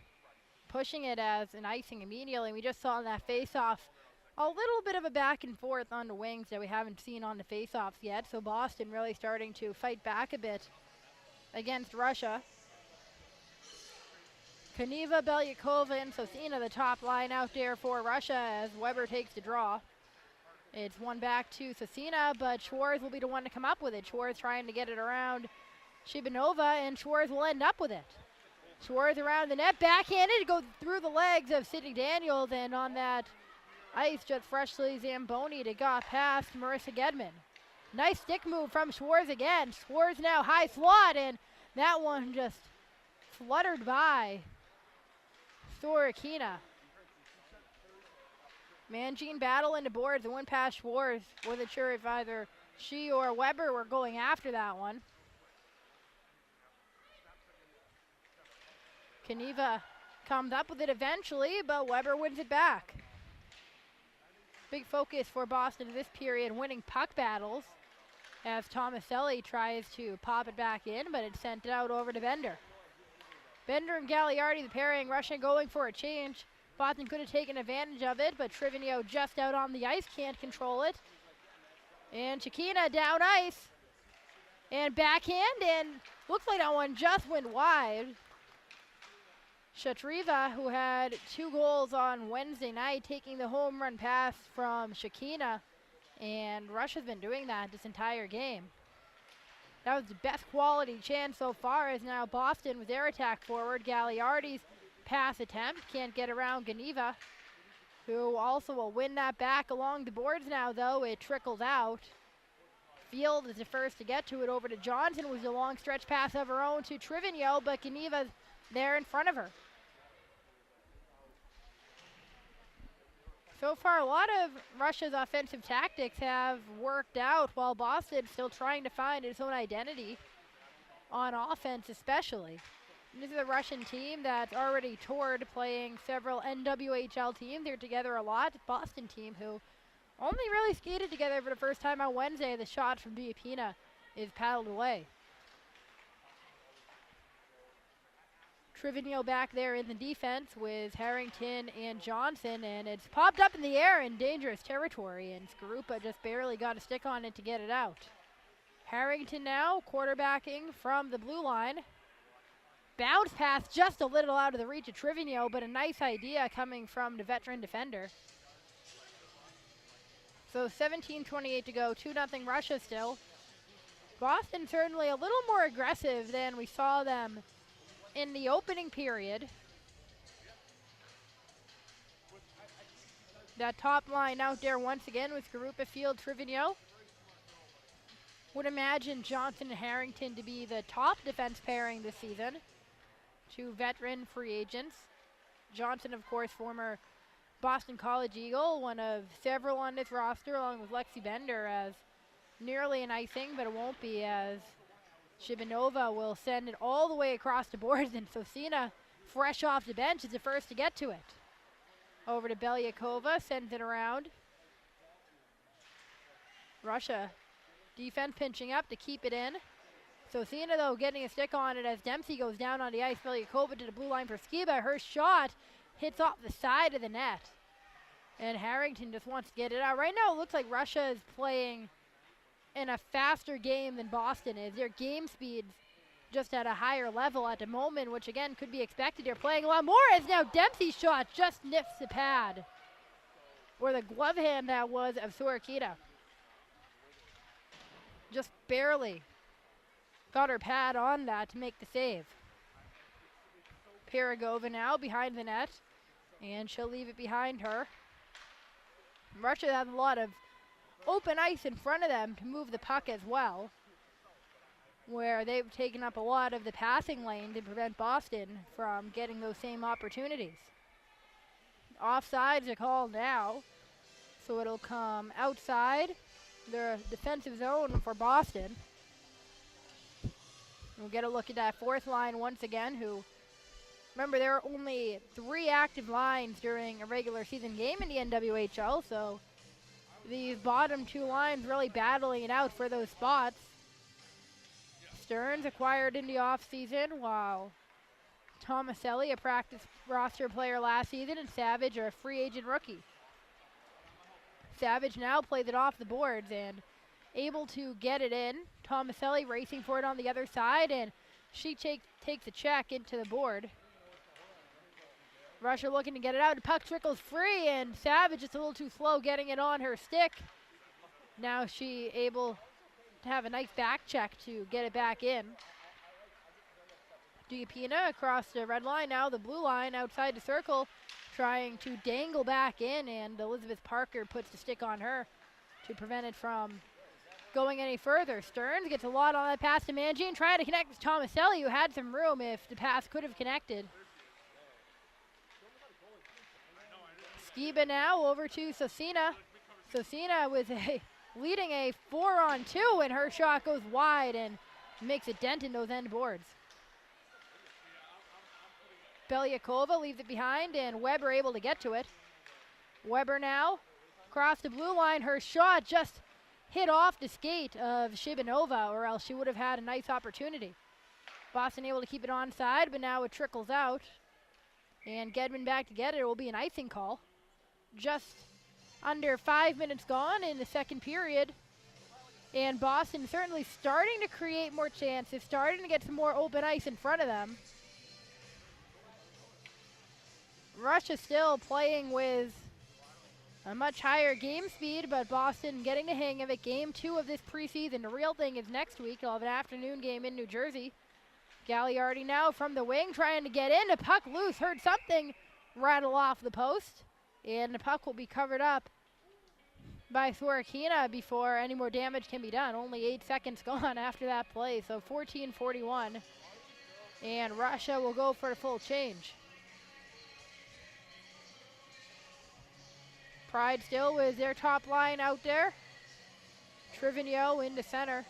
pushing it as an icing immediately. We just saw in that face-off a little bit of a back and forth on the wings that we haven't seen on the face-offs yet, so Boston really starting to fight back a bit against Russia. Kaniva, Belyakova, and Sosina, the top line out there for Russia as Weber takes the draw. It's one back to Sosina, but Schwartz will be the one to come up with it. Schwartz trying to get it around Shibanova, and Schwartz will end up with it. Schwartz around the net, backhanded, go through the legs of Sydney Daniels, and on that ice, just freshly Zamboni to got past Marissa Gedman. Nice stick move from Schwartz again. Schwartz now high slot, and that one just fluttered by Sorokina. Mangine battle into boards and went past Schwartz. Wasn't sure if either she or Weber were going after that one. Kaniva comes up with it eventually, but Weber wins it back. Big focus for Boston in this period, winning puck battles, as Tomaselli tries to pop it back in, but it's sent out over to Bender. Bender and Gagliardi, the pairing, Russian going for a change. Boston could have taken advantage of it, but Trivigno just out on the ice, can't control it. And Shakina down ice, and backhand, and looks like that one just went wide. Shatriva, who had 2 goals on Wednesday night, taking the home run pass from Shakina, and Russia's been doing that this entire game. That was the best quality chance so far, as now Boston with their attack forward. Gagliardi's pass attempt can't get around Ganiva, who also will win that back along the boards now, though. It trickles out. Field is the first to get to it over to Johnson, with a long stretch pass of her own to Trivigno, but Ganiva's there in front of her. So far, a lot of Russia's offensive tactics have worked out, while Boston still trying to find its own identity on offense especially. And this is a Russian team that's already toured playing several NWHL teams. They're together a lot. Boston team who only really skated together for the first time on Wednesday. The shot from Diapina is paddled away. Trivigno back there in the defense with Harrington and Johnson, and it's popped up in the air in dangerous territory, and Skarupa just barely got a stick on it to get it out. Harrington now quarterbacking from the blue line. Bounce pass just a little out of the reach of Trivigno, but a nice idea coming from the veteran defender. So 17:28 to go, 2-0 Russia still. Boston certainly a little more aggressive than we saw them in the opening period. That top line out there once again with Garupa, Field, Trivigno. Would imagine Johnson and Harrington to be the top defense pairing this season. 2 veteran free agents. Johnson, of course, former Boston College Eagle, one of several on this roster, along with Lexi Bender, as nearly an icing, but it won't be, as Shibanova will send it all the way across the boards, and Sosina fresh off the bench, is the first to get to it. Over to Belyakova, sends it around. Russia defense pinching up to keep it in. Sosina, though, getting a stick on it as Dempsey goes down on the ice. Belyakova to the blue line for Skiba. Her shot hits off the side of the net. And Harrington just wants to get it out. Right now, it looks like Russia is playing in a faster game than Boston is. Their game speed's just at a higher level at the moment, which, again, could be expected. They're playing a lot more as now Dempsey's shot just nips the pad. Or the glove hand that was of Sorokita. Just barely got her pad on that to make the save. Pirogova now behind the net, and she'll leave it behind her. Russia has a lot of open ice in front of them to move the puck as well, where they've taken up a lot of the passing lane to prevent Boston from getting those same opportunities. Offsides are called now, so it'll come outside the defensive zone for Boston. We'll get a look at that fourth line once again, who, remember, there are only 3 active lines during a regular season game in the NWHL, so these bottom 2 lines really battling it out for those spots. Stearns acquired in the offseason, while Tomaselli, a practice roster player last season, and Savage are a free agent rookie. Savage now plays it off the boards and able to get it in. Tomaselli racing for it on the other side, and she takes a check into the board. Russia looking to get it out. The puck trickles free, and Savage just a little too slow getting it on her stick. Now she able to have a nice back check to get it back in. Diapina across the red line, now the blue line outside the circle, trying to dangle back in, and Elizabeth Parker puts the stick on her to prevent it from going any further. Stearns gets a lot on that pass to Mangine, trying to connect with Tomaselli, who had some room if the pass could have connected. Skiba now over to Sosina. Sosina with leading a 4-on-2, and her shot goes wide and makes a dent in those end boards. Belyakova leaves it behind, and Weber able to get to it. Weber now across the blue line. Her shot just hit off the skate of Shibanova, or else she would have had a nice opportunity. Boston able to keep it onside, but now it trickles out. And Gedman back to get it. It will be an icing call. Just under 5 minutes gone in the second period. And Boston certainly starting to create more chances, starting to get some more open ice in front of them. Russia still playing with a much higher game speed, but Boston getting the hang of it. Game 2 of this preseason. The real thing is next week. They'll have an afternoon game in New Jersey. Gagliardi now from the wing trying to get in. The puck loose. Heard something rattle off the post. And the puck will be covered up by Sorokina before any more damage can be done. Only 8 seconds gone after that play. So 14:41. And Russia will go for a full change. Pride still with their top line out there. Trivigno into center.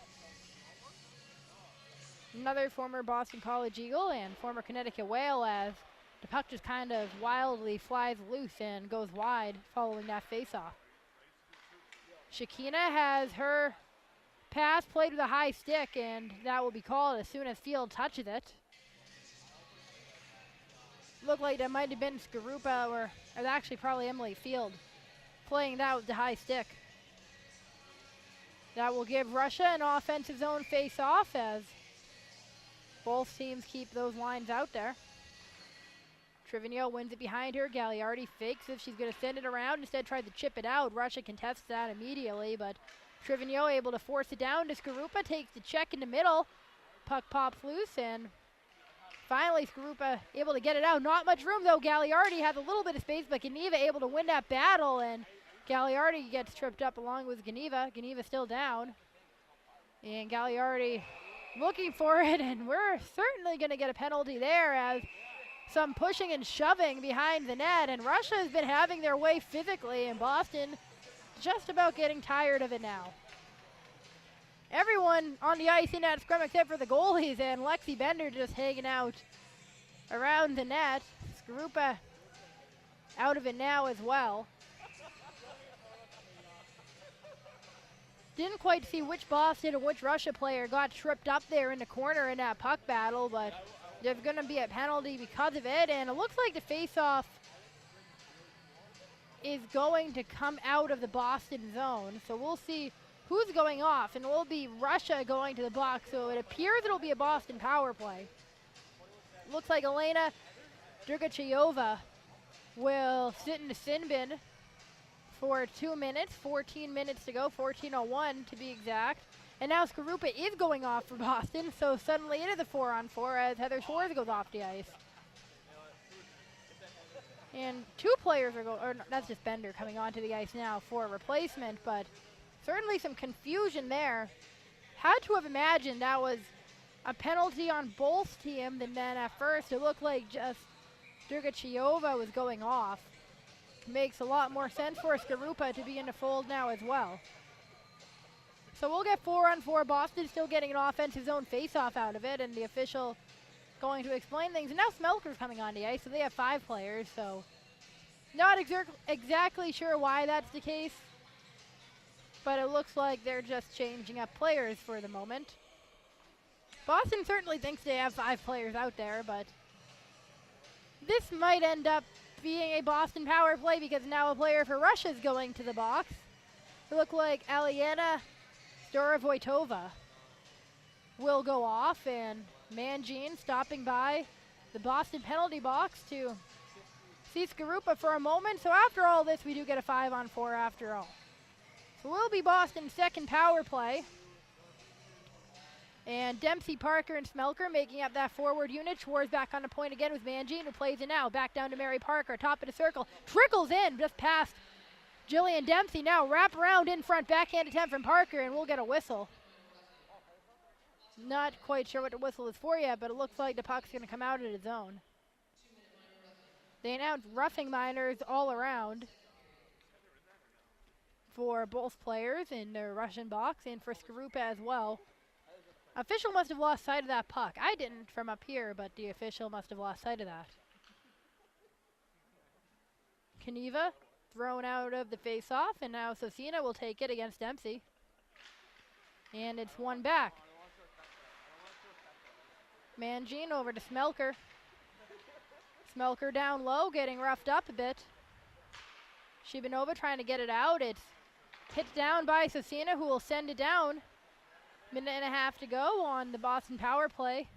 Another former Boston College Eagle and former Connecticut Whale, as the puck just kind of wildly flies loose and goes wide following that faceoff. Shakina has her pass played with a high stick, and that will be called as soon as Field touches it. Looked like that might have been Skarupa, or actually probably Emily Field, playing that with the high stick. That will give Russia an offensive zone face-off as both teams keep those lines out there. Trivigno wins it behind her. Gagliardi fakes if she's going to send it around. Instead tries to chip it out. Russia contests that immediately, but Trivigno able to force it down to Skarupa. Takes the check in the middle. Puck pops loose, and finally Skarupa able to get it out. Not much room though. Gagliardi has a little bit of space, but Geneva able to win that battle, and Gagliardi gets tripped up along with Geneva. Geneva still down. And Gagliardi looking for it, and we're certainly going to get a penalty there as some pushing and shoving behind the net, and Russia has been having their way physically, and Boston just about getting tired of it now. Everyone on the ice in that scrum except for the goalies, and Lexi Bender just hanging out around the net. Skarupa out of it now as well. Didn't quite see which Boston or which Russia player got tripped up there in the corner in that puck battle, but there's going to be a penalty because of it, and it looks like the face-off is going to come out of the Boston zone. So we'll see who's going off, and it will be Russia going to the box, so it appears it'll be a Boston power play. Looks like Elena Drugacheva will sit in the sin bin for 2 minutes, 14 minutes to go, 14:01 to be exact. And now Skarupa is going off for Boston, so suddenly it is a 4-on-4 as Heather Schwartz goes off the ice. And two players are going, or no, that's just Bender coming onto the ice now for a replacement, but certainly some confusion there. Had to have imagined that was a penalty on both teams, and then at first it looked like just Drugacheva was going off. Makes a lot more sense for Skarupa to be in the fold now as well. So we'll get 4-on-4. Boston still getting an offensive zone face-off out of it, and the official going to explain things. And now Smelker's coming on the ice, so they have 5 players, so not exactly sure why that's the case, but it looks like they're just changing up players for the moment. Boston certainly thinks they have 5 players out there, but this might end up being a Boston power play because now a player for Russia is going to the box. It looked like Aliena Storavoitova will go off, and Mangine stopping by the Boston penalty box to see Skarupa for a moment. So after all this, we do get a 5-on-4 after all. So we'll be Boston's second power play. And Dempsey, Parker, and Smelker making up that forward unit. Schwartz back on the point again with Mangine, who plays it now. Back down to Mary Parker, top of the circle. Trickles in, just past Jillian Dempsey. Now wrap around in front, backhand attempt from Parker, and we'll get a whistle. Not quite sure what the whistle is for yet, but it looks like the puck's going to come out of the zone. They announced roughing minors all around for both players in the Russian box and for Skarupa as well. Official must have lost sight of that puck. I didn't from up here, but the official must have lost sight of that. Kaniva thrown out of the face-off, and now Sosina will take it against Dempsey. And it's one back. Mangine over to Smelker. Smelker down low, getting roughed up a bit. Shibanova trying to get it out. It's hit down by Sosina, who will send it down. Minute and a half to go on the Boston power play.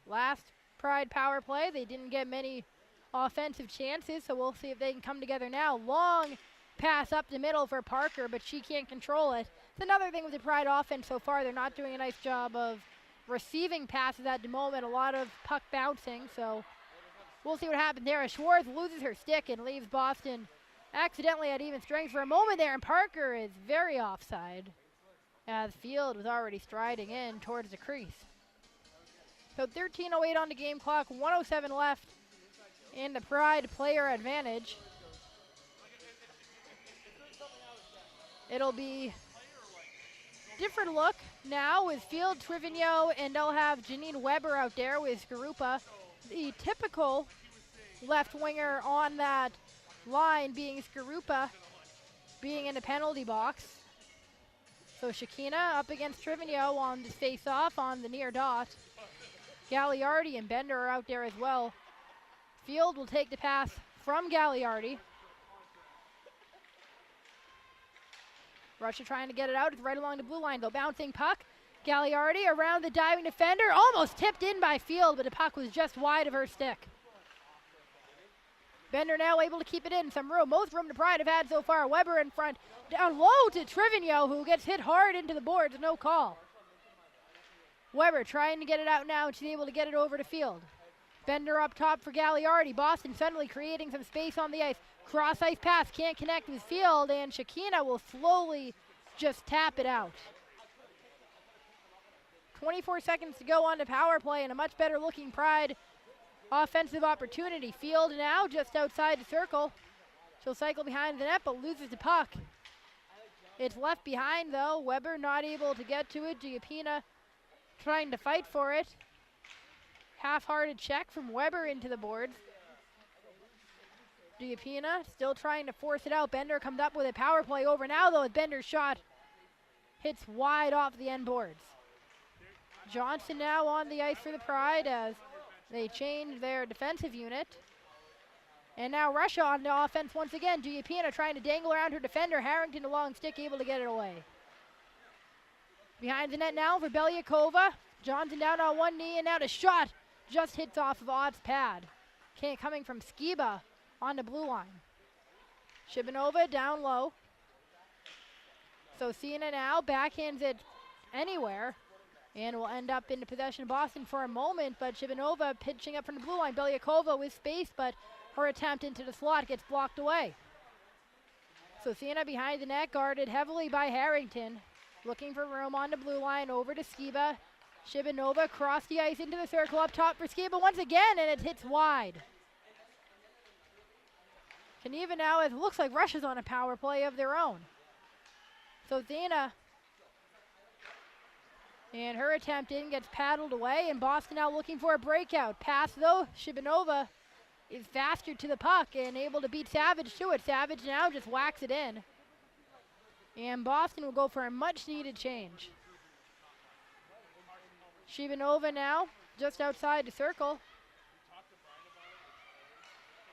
Last Pride power play, they didn't get many offensive chances, so we'll see if they can come together now. Long pass up the middle for Parker, but she can't control it. It's another thing with the Pride offense so far. They're not doing a nice job of receiving passes at the moment. A lot of puck bouncing, so we'll see what happens there as Schwartz loses her stick and leaves Boston accidentally at even strength for a moment there, and Parker is very offside as Field was already striding in towards the crease. So 13:08 on the game clock, 1:07 left in the Pride player advantage. It'll be different look now with Field, Trivigno, and they'll have Janine Weber out there with Skarupa. The typical left winger on that line being Skarupa, being in the penalty box. So Shakina up against Trivigno on the face-off on the near dot. Gagliardi and Bender are out there as well. Field will take the pass from Gagliardi. Russia trying to get it out. It's right along the blue line though. Bouncing puck. Gagliardi around the diving defender. Almost tipped in by Field, but the puck was just wide of her stick. Bender now able to keep it in. Some room. Most room the Pride have had so far. Weber in front. Down low to Trivigno, who gets hit hard into the boards. No call. Weber trying to get it out now, and she's able to get it over to Field. Bender up top for Gagliardi. Boston suddenly creating some space on the ice. Cross ice pass. Can't connect with Field, and Shakina will slowly just tap it out. 24 seconds to go on the power play, and a much better looking Pride offensive opportunity. Field now just outside the circle. She'll cycle behind the net, but loses the puck. It's left behind, though. Weber not able to get to it. Giappina trying to fight for it. half-hearted check from Weber into the boards. Diapina still trying to force it out. Bender comes up with a power play over now, though. Bender's shot hits wide off the end boards. Johnson now on the ice for the Pride as they change their defensive unit. And now Russia on the offense once again. Diapina trying to dangle around her defender. Harrington, a long stick, able to get it away. Behind the net now for Belyakova. Johnson down on one knee, and now the shot just hits off of Ott's pad. Coming from Skiba on the blue line. Shibanova down low. So Siena now backhands it anywhere, and will end up in the possession of Boston for a moment, but Shibanova pitching up from the blue line. Belyakova with space, but her attempt into the slot gets blocked away. So Siena behind the net, guarded heavily by Harrington. Looking for room on the blue line, over to Skiba. Shibanova across the ice into the circle, up top for Skiba once again, and it hits wide. Geneva now, it looks like Russia's on a power play of their own. So Zena, and her attempt in gets paddled away, and Boston now looking for a breakout. Pass though, Shibanova is faster to the puck and able to beat Savage to it. Savage now just whacks it in. And Boston will go for a much needed change. Shibanova now just outside the circle.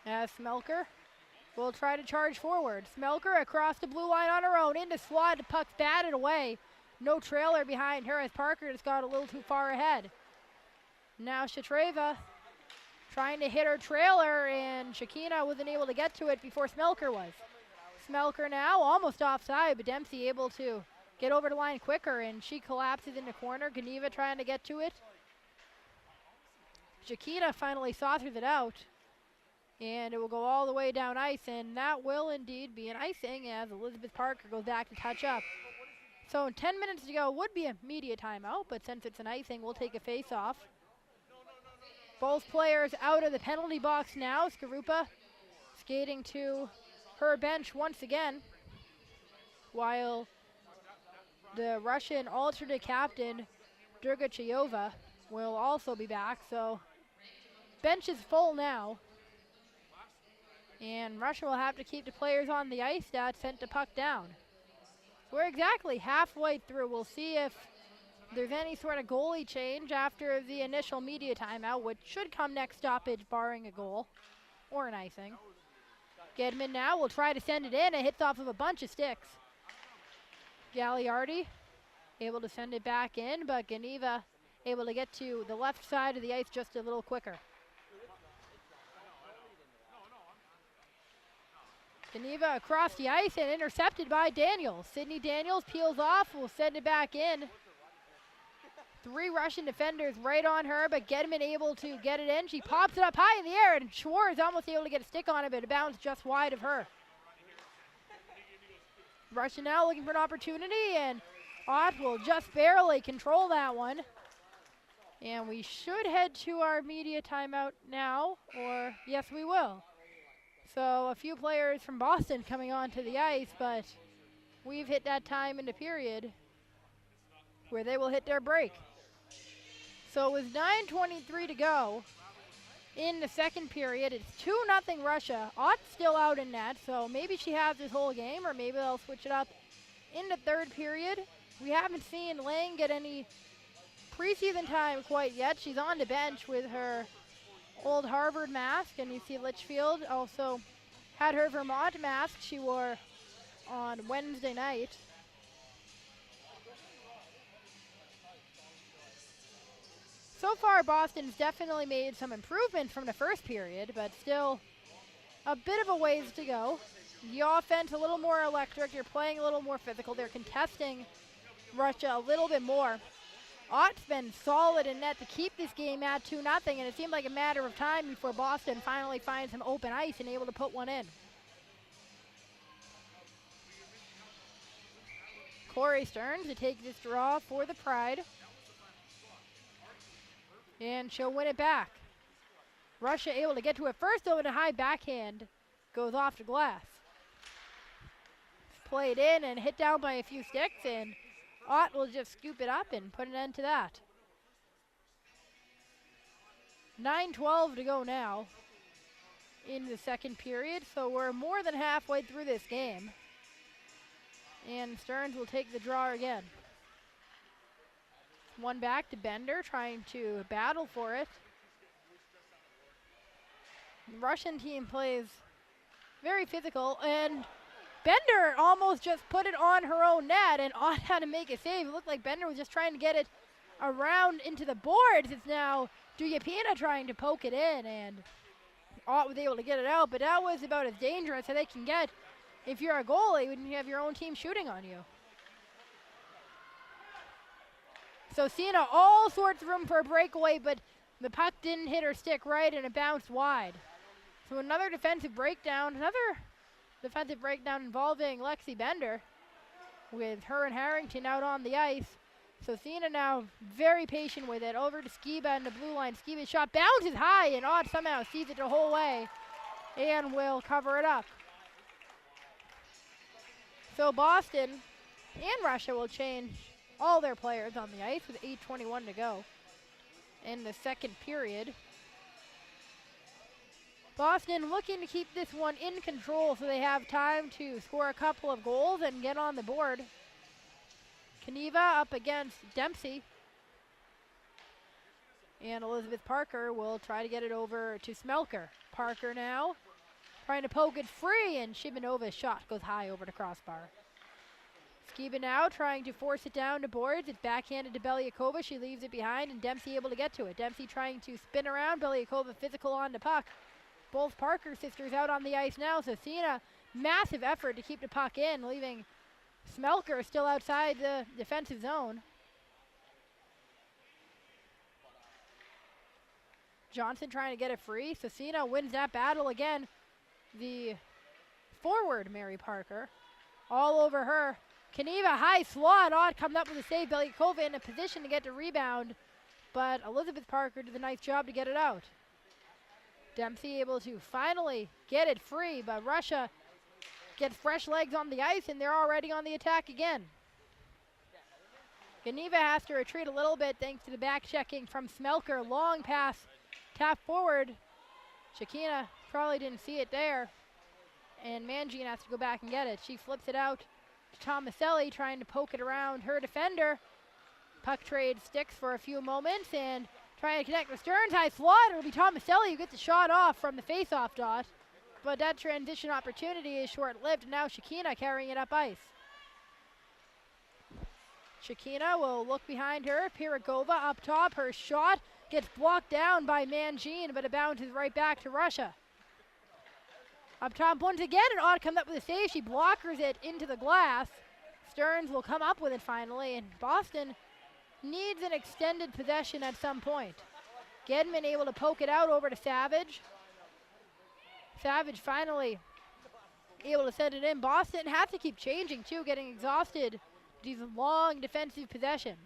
As Smelker will try to charge forward. Smelker across the blue line on her own, into slot, the puck's batted away. No trailer behind her as Parker just got a little too far ahead. Now Shatreva trying to hit her trailer, and Shakina wasn't able to get to it before Smelker was. Smelker now almost offside, but Dempsey able to get over the line quicker, and she collapses in the corner. Geneva trying to get to it. Shakina finally saucers it out, and it will go all the way down ice, and that will indeed be an icing as Elizabeth Parker goes back to touch up. So 10 minutes to go would be a media timeout, but since it's an icing, we'll take a face-off. Both players out of the penalty box now. Skarupa skating to her bench once again, while the Russian alternate captain, Durgachayova, will also be back. So bench is full now, and Russia will have to keep the players on the ice that sent the puck down. We're exactly halfway through. We'll see if there's any sort of goalie change after the initial media timeout, which should come next stoppage barring a goal or an icing. Gedman now will try to send it in. It hits off of a bunch of sticks. Gagliardi able to send it back in, but Geneva able to get to the left side of the ice just a little quicker. Geneva across the ice and intercepted by Daniels. Sydney Daniels peels off, will send it back in. 3 Russian defenders right on her, but Gedman able to get it in. She pops it up high in the air, and Schwartz almost able to get a stick on it, but it bounced just wide of her. Russia now looking for an opportunity, and Ott will just barely control that one. And we should head to our media timeout now, or yes, we will. So a few players from Boston coming onto the ice, but we've hit that time in the period where they will hit their break. So with 9:23 to go in the second period, it's 2-0 Russia. Ott's still out in net, so maybe she has this whole game, or maybe they'll switch it up in the third period. We haven't seen Lang get any preseason time quite yet. She's on the bench with her old Harvard mask, and you see Litchfield also had her Vermont mask she wore on Wednesday night. So far, Boston's definitely made some improvement from the first period, but still a bit of a ways to go. The offense a little more electric. You're playing a little more physical. They're contesting Russia a little bit more. Ott's been solid in net to keep this game at 2-0, and it seemed like a matter of time before Boston finally finds some open ice and able to put one in. Corey Stearns to take this draw for the Pride. And she'll win it back. Russia able to get to it first, though, with a high backhand. Goes off the glass. Played in and hit down by a few sticks, and Ott will just scoop it up and put an end to that. 9:12 to go now in the second period, so we're more than halfway through this game. And Stearns will take the draw again. One back to Bender, trying to battle for it. The Russian team plays very physical, and Bender almost just put it on her own net, and Ott had to make a save. It looked like Bender was just trying to get it around into the boards. It's now Duyapina trying to poke it in, and Ott was able to get it out, but that was about as dangerous as they can get if you're a goalie when you have your own team shooting on you. So Sienna, all sorts of room for a breakaway, but the puck didn't hit her stick right, and it bounced wide. So another defensive breakdown involving Lexi Bender, with her and Harrington out on the ice. So Sienna now very patient with it. Over to Skiba in the blue line. Skiba's shot bounces high, and Ott somehow sees it the whole way and will cover it up. So Boston and Russia will change all their players on the ice with 8:21 to go in the second period. Boston looking to keep this one in control so they have time to score a couple of goals and get on the board. Kaniva up against Dempsey. And Elizabeth Parker will try to get it over to Smelker. Parker now trying to poke it free, and Shibanova's shot goes high over the crossbar. Skiba now trying to force it down to boards. It's backhanded to Belyakova. She leaves it behind, and Dempsey able to get to it. Dempsey trying to spin around. Belyakova physical on the puck. Both Parker sisters out on the ice now, so Sienna, massive effort to keep the puck in, leaving Smelker still outside the defensive zone. Johnson trying to get it free, so Sienna wins that battle again. The forward, Mary Parker, all over her. Kaniva, high slot. Ott comes up with a save. Belyakova in a position to get the rebound, but Elizabeth Parker did a nice job to get it out. Dempsey able to finally get it free, but Russia gets fresh legs on the ice, and they're already on the attack again. Kaniva has to retreat a little bit thanks to the back checking from Smelker. Long pass, tap forward. Shakina probably didn't see it there, and Mangine has to go back and get it. She flips it out to Tomaselli, trying to poke it around her defender. Puck trade sticks for a few moments, and trying to connect with Stearns. High slot. It'll be Tomaselli who gets the shot off from the face-off dot, but that transition opportunity is short-lived. Now Shakina carrying it up ice. Shakina will look behind her. Pirogova up top. Her shot gets blocked down by Mangine, but it bounces right back to Russia. Up top once again, and Ott comes up with a save. She blockers it into the glass. Stearns will come up with it finally, and Boston needs an extended possession at some point. Gedman able to poke it out over to Savage. Savage finally able to send it in. Boston has to keep changing too, getting exhausted these long defensive possessions.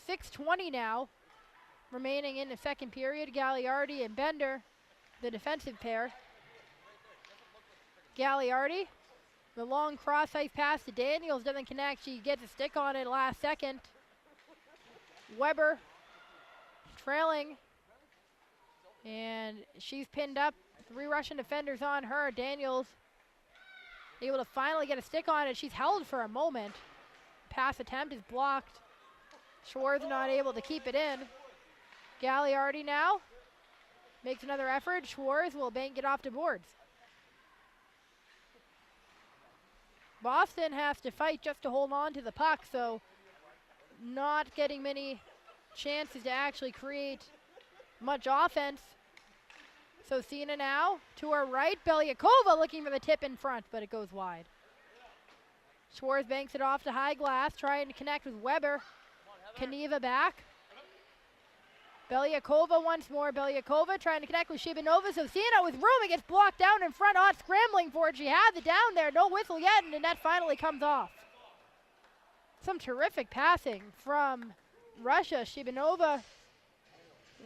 6:20 now remaining in the second period. Gagliardi and Bender, the defensive pair. Gagliardi, the long cross-ice pass to Daniels, doesn't connect. She gets a stick on it last second. Weber trailing, and she's pinned up. 3 Russian defenders on her. Daniels able to finally get a stick on it. She's held for a moment. Pass attempt is blocked. Schwartz not able to keep it in. Gagliardi now makes another effort. Schwartz will bank it off the boards. Boston has to fight just to hold on to the puck, so not getting many chances to actually create much offense. So Sienna now to her right. Belyakova looking for the tip in front, but it goes wide. Schwartz banks it off to high glass, trying to connect with Weber. Kaniva back. Belyakova once more. Belyakova trying to connect with Shibanova. So Sienna with room. It gets blocked down in front. Ott scrambling for it. She has it down there. No whistle yet, and the net finally comes off. Some terrific passing from Russia. Shibanova,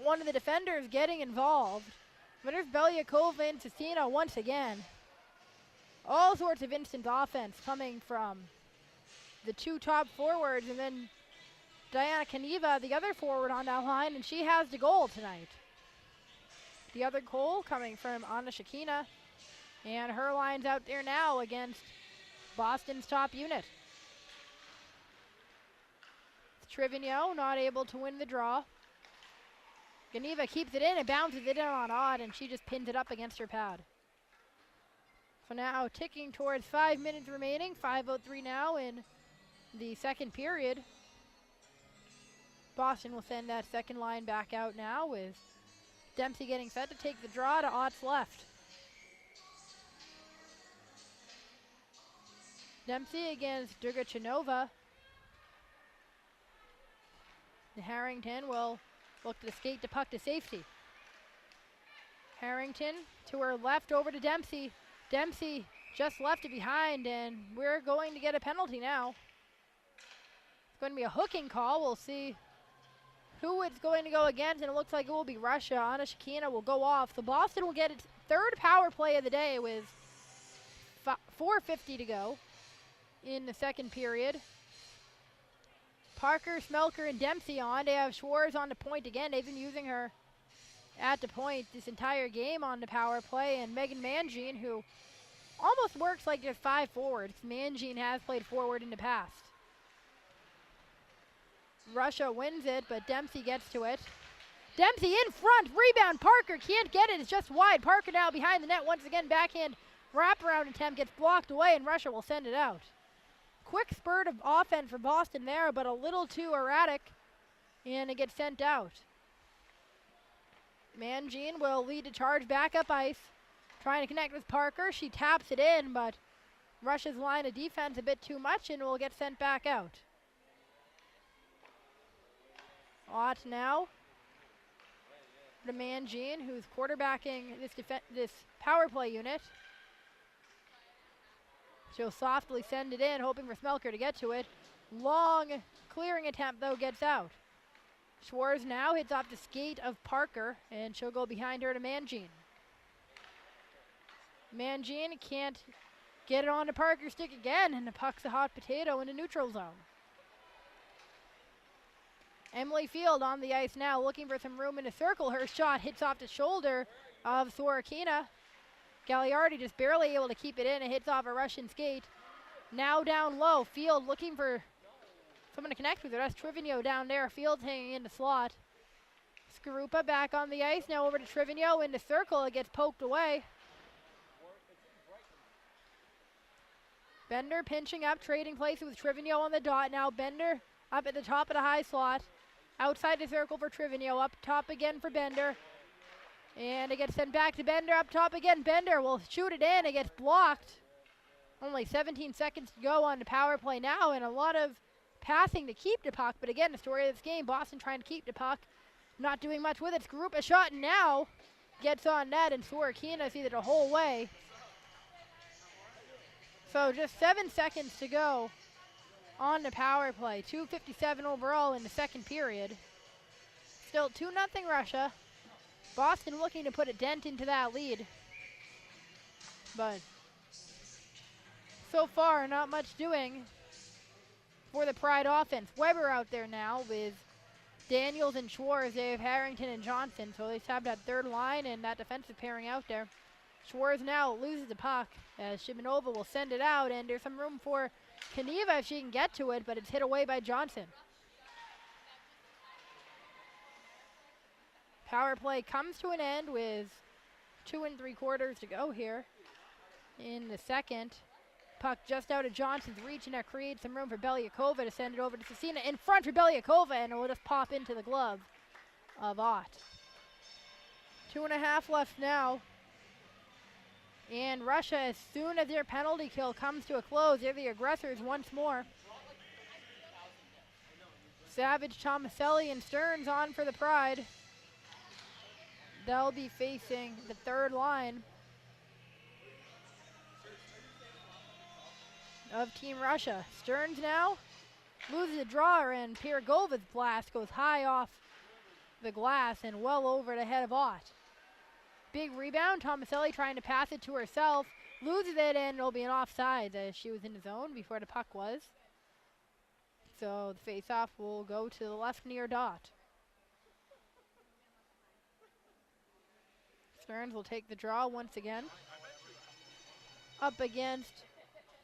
one of the defenders, getting involved. But there's Belyakova into Sienna once again. All sorts of instant offense coming from the 2 top forwards, and then Diana Kaniva, the other forward on that line, and she has the goal tonight. The other goal coming from Anna Shakina. And her line's out there now against Boston's top unit. Trivigno not able to win the draw. Geneva keeps it in and bounces it in on Odd, and she just pins it up against her pad. So now ticking towards 5 minutes remaining, 5:03 now in the second period. Boston will send that second line back out now with Dempsey getting set to take the draw to Ott's left. Dempsey against Durgachinova. Harrington will look to skate the puck to safety. Harrington to her left over to Dempsey. Dempsey just left it behind, and we're going to get a penalty now. It's going to be a hooking call. We'll see who it's going to go against, and it looks like it will be Russia. Anna Shakina will go off. So Boston will get its third power play of the day with 4:50 to go in the second period. Parker, Smelker, and Dempsey on. They have Schwartz on the point again. They've been using her at the point this entire game on the power play. And Megan Mangine, who almost works like just 5 forwards. Mangine has played forward in the past. Russia wins it, but Dempsey gets to it. Dempsey in front. Rebound. Parker can't get it. It's just wide. Parker now behind the net. Once again, backhand wraparound attempt gets blocked away, and Russia will send it out. Quick spurt of offense for Boston there, but a little too erratic, and it gets sent out. Mangine will lead the charge back up ice, trying to connect with Parker. She taps it in, but Russia's line of defense a bit too much, and will get sent back out. Ott now to Mangine, who's quarterbacking this power play unit. She'll softly send it in, hoping for Smelker to get to it. Long clearing attempt, though, gets out. Schwartz now hits off the skate of Parker, and she'll go behind her to Mangine. Mangine can't get it onto Parker's stick again, and the puck's a hot potato in the neutral zone. Emily Field on the ice now, looking for some room in the circle. Her shot hits off the shoulder of Sorokina. Gagliardi just barely able to keep it in. It hits off a Russian skate. Now down low. Field looking for someone to connect with her. That's Trivigno down there. Field hanging in the slot. Skarupa back on the ice. Now over to Trivigno in the circle. It gets poked away. Bender pinching up, trading places with Trivigno on the dot. Now Bender up at the top of the high slot. Outside the circle for Trivigno. Up top again for Bender. And it gets sent back to Bender up top again. Bender will shoot it in. It gets blocked. Only 17 seconds to go on the power play now, and a lot of passing to keep the puck. But again, the story of this game, Boston trying to keep the puck, not doing much with it. Skarupa shot now gets on net, and Sorokina sees it the whole way. So just 7 seconds to go on the power play. 2:57 overall in the second period. Still 2-0 Russia. Boston looking to put a dent into that lead. But so far, not much doing for the Pride offense. Weber out there now with Daniels and Schwartz. They have Harrington and Johnson, so they have that third line and that defensive pairing out there. Schwartz now loses the puck as Shimanova will send it out, and there's some room for Geneva if she can get to it, but it's hit away by Johnson. Power play comes to an end with 2 3/4 to go here in the second. Puck just out of Johnson's reach, and that creates some room for Belyakova to send it over to Cecina in front for Belyakova, and it will just pop into the glove of Ott. 2.5 left now. And Russia, as soon as their penalty kill comes to a close, they're the aggressors once more. Savage, Tomaselli, and Stearns on for the Pride. They'll be facing the third line of Team Russia. Stearns now loses a drawer, and Piragova's blast goes high off the glass and well over the head of Ott. Big rebound, Tomaselli trying to pass it to herself, loses it, and it'll be an offside as she was in the zone before the puck was. So the face-off will go to the left near dot. Stearns will take the draw once again. Up against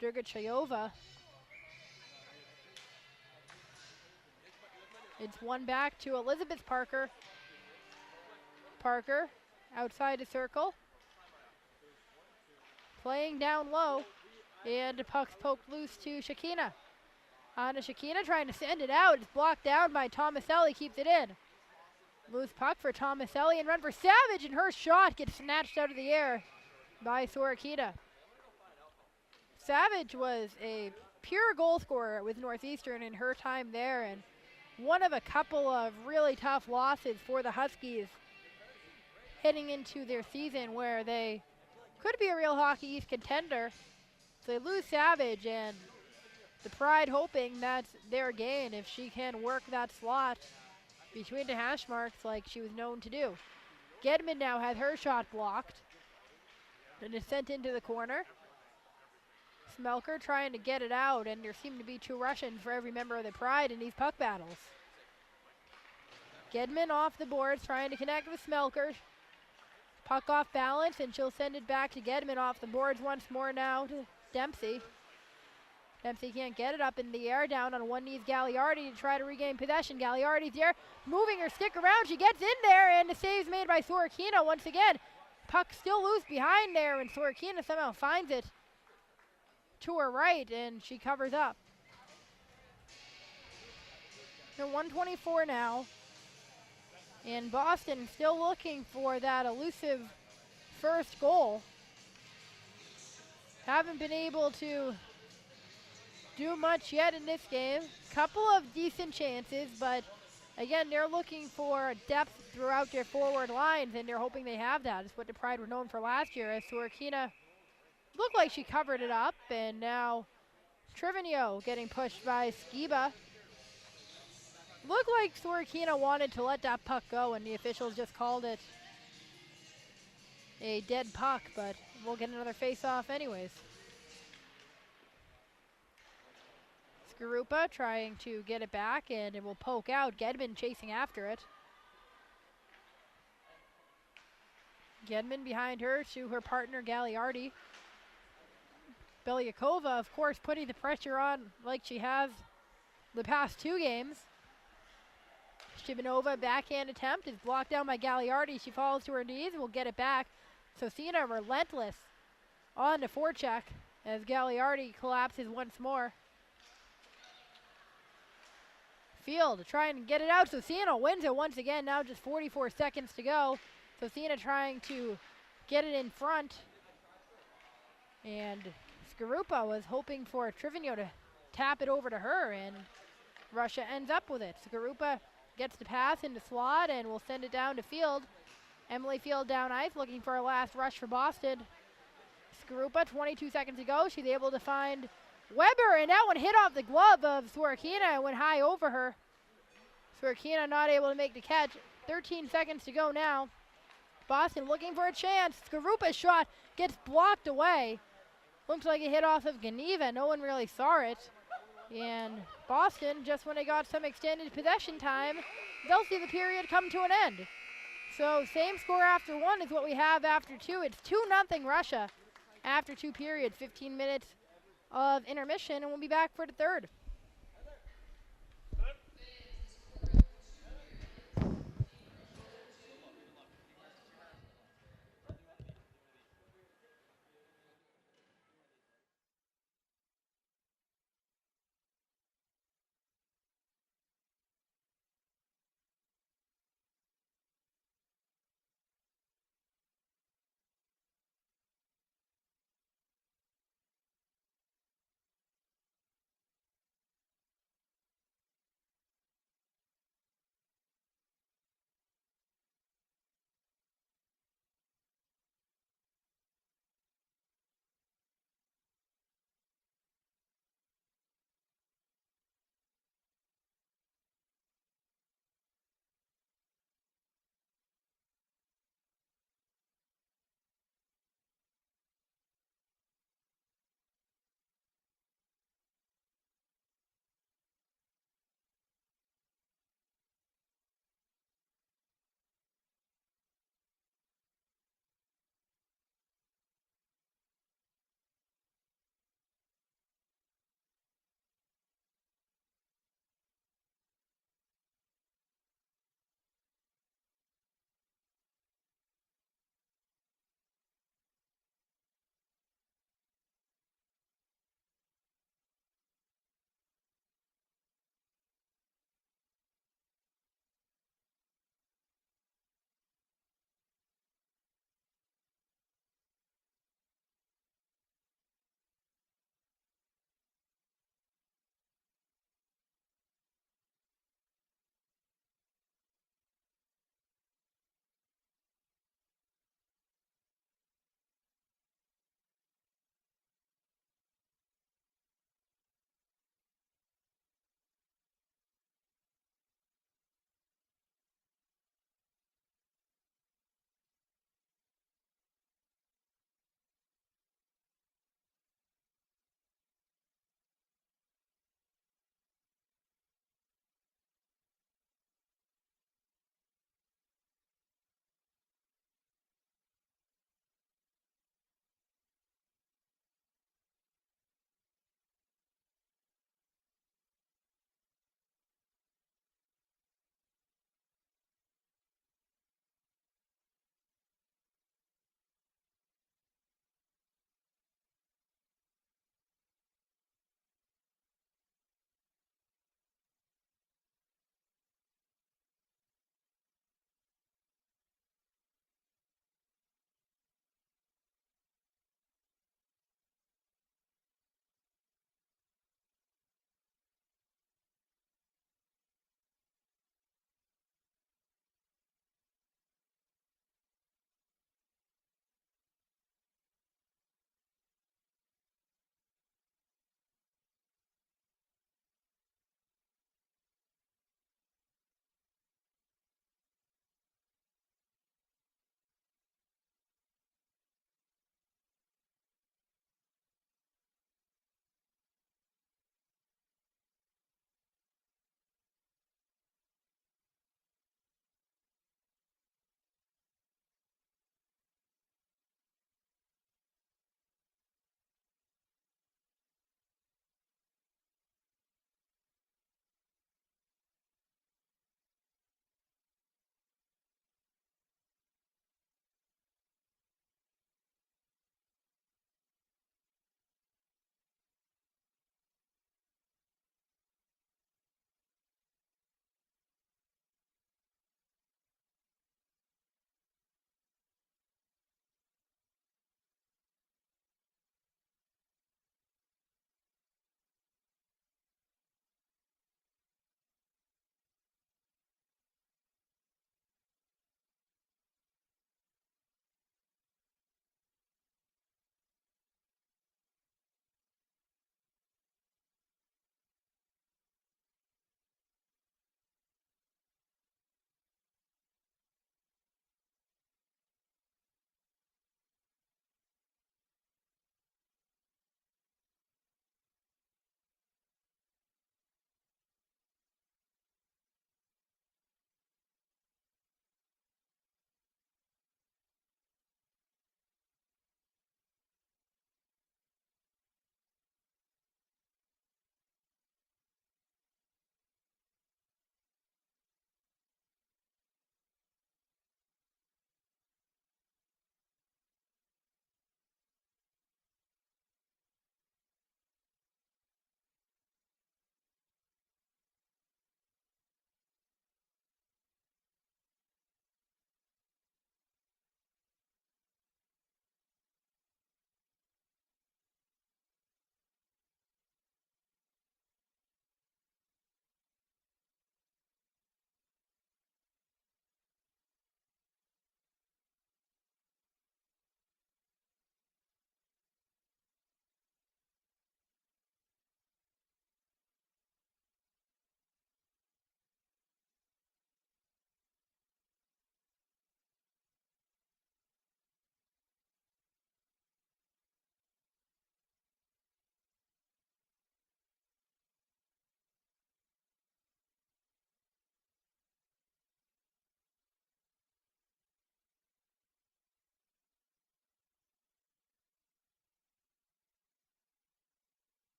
Dragachayova. It's one back to Elizabeth Parker. Parker outside the circle. Playing down low. And the puck's poked loose to Shakina. On to Shakina trying to send it out. It's blocked down by Tomaselli. Keeps it in. Loose puck for Tomaselli and run for Savage. And her shot gets snatched out of the air by Sorokita. Savage was a pure goal scorer with Northeastern in her time there, and one of a couple of really tough losses for the Huskies heading into their season where they could be a real Hockey East contender. So they lose Savage, and the Pride hoping that's their gain if she can work that slot between the hash marks like she was known to do. Gedman now has her shot blocked and is sent into the corner. Smelker trying to get it out, and there seem to be two Russians for every member of the Pride in these puck battles. Gedman off the boards trying to connect with Smelker. Puck off balance, and she'll send it back to Gedman off the boards once more now to Dempsey. Dempsey can't get it up in the air, down on one knee is Gagliardi to try to regain possession. Gagliardi's there, moving her stick around. She gets in there, and the save's made by Sorokina once again. Puck still loose behind there, and Sorokina somehow finds it to her right, and she covers up. They're 124 now, and Boston still looking for that elusive first goal. Haven't been able to do much yet in this game. Couple of decent chances, but again, they're looking for depth throughout their forward lines, and they're hoping they have that. It's what the Pride were known for last year, as Sorokina looked like she covered it up, and now Trivigno getting pushed by Skiba. Looked like Sorokina wanted to let that puck go, and the officials just called it a dead puck, but we'll get another face-off anyways. Skarupa trying to get it back, and it will poke out. Gedman chasing after it. Gedman behind her to her partner Gagliardi. Belyakova, of course, putting the pressure on like she has the past two games. Shibanova backhand attempt is blocked down by Gagliardi. She falls to her knees and will get it back. Sosina relentless on the forecheck as Gagliardi collapses once more. Field trying to get it out. Sosina wins it once again. Now just 44 seconds to go. Sosina trying to get it in front. And Skarupa was hoping for Trivigno to tap it over to her, and Russia ends up with it. Skarupa gets the pass into slot and will send it down to Field. Emily Field down ice looking for a last rush for Boston. Skarupa, 22 seconds to go. She's able to find Weber, and that one hit off the glove of Sorokina and went high over her. Sorokina not able to make the catch. 13 seconds to go now. Boston looking for a chance. Skarupa's shot gets blocked away. Looks like it hit off of Geneva. No one really saw it. And Boston, just when they got some extended possession time, they'll see the period come to an end. So same score after one is what we have after two. It's 2-0 Russia after two periods, 15 minutes of intermission, and we'll be back for the third.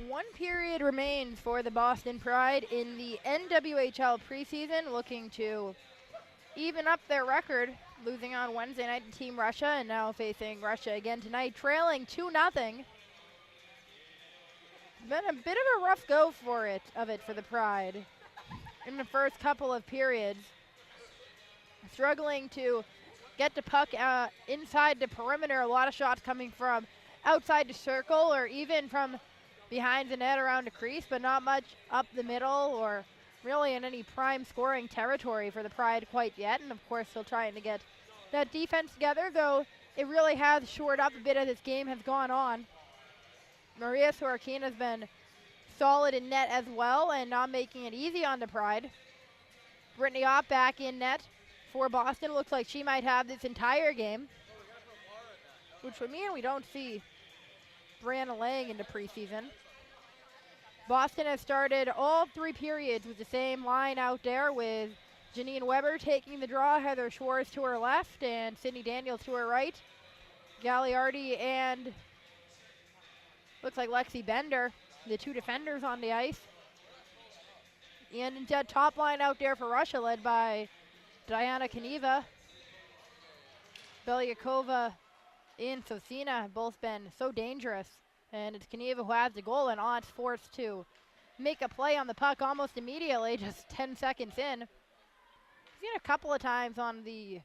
One period remains for the Boston Pride in the NWHL preseason, looking to even up their record, losing on Wednesday night to Team Russia and now facing Russia again tonight, trailing 2-0. Been a bit of a rough go of it for the Pride in the first couple of periods. Struggling to get the puck inside the perimeter. A lot of shots coming from outside the circle or even from behind the net around the crease, but not much up the middle or really in any prime scoring territory for the Pride quite yet. And of course, still trying to get that defense together, though it really has shored up a bit as this game has gone on. Maria Sorokina has been solid in net as well and not making it easy on the Pride. Brittany Ott back in net for Boston. Looks like she might have this entire game, which would mean we don't see Brianna Lang into preseason. Boston has started all 3 periods with the same line out there, with Janine Weber taking the draw, Heather Schwartz to her left, and Sydney Daniels to her right. Gagliardi and looks like Lexi Bender, the 2 defenders on the ice. And instead, top line out there for Russia, led by Diana Kaneva, Belyakova, and Sosina, both been so dangerous. And it's Kaneva who has the goal, and Ott's forced to make a play on the puck almost immediately, just 10 seconds in. Seen a couple of times on these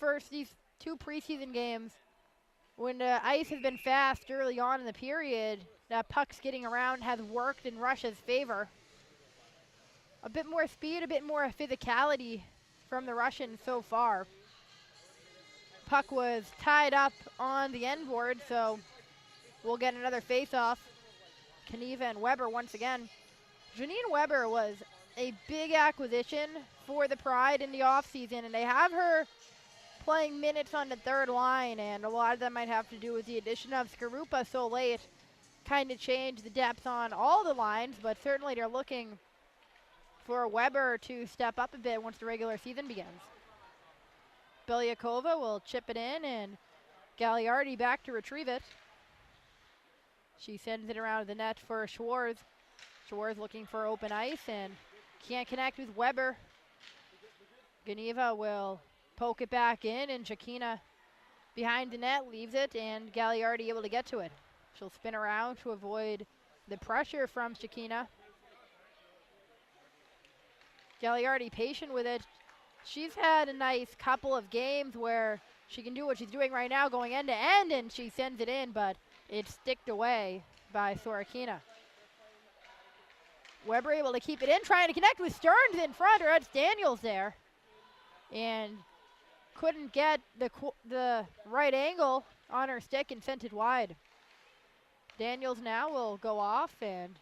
2 preseason games when the ice has been fast early on in the period, that puck's getting around has worked in Russia's favor. A bit more speed, a bit more physicality from the Russians so far. Puck was tied up on the end board, so we'll get another face-off. Kaneva and Weber once again. Janine Weber was a big acquisition for the Pride in the offseason, and they have her playing minutes on the third line, and a lot of that might have to do with the addition of Skarupa so late. Kind of changed the depth on all the lines, but certainly they're looking for Weber to step up a bit once the regular season begins. Belyakova will chip it in, and Gagliardi back to retrieve it. She sends it around the net for Schwartz. Schwartz looking for open ice and can't connect with Weber. Geneva will poke it back in, and Shakina behind the net leaves it, and Gagliardi able to get to it. She'll spin around to avoid the pressure from Shakina. Gagliardi patient with it. She's had a nice couple of games where she can do what she's doing right now, going end to end, and she sends it in, but it's sticked away by Sorokina. Weber able to keep it in, trying to connect with Stearns in front, or that's Daniels there. And couldn't get the right angle on her stick and sent it wide. Daniels now will go off, and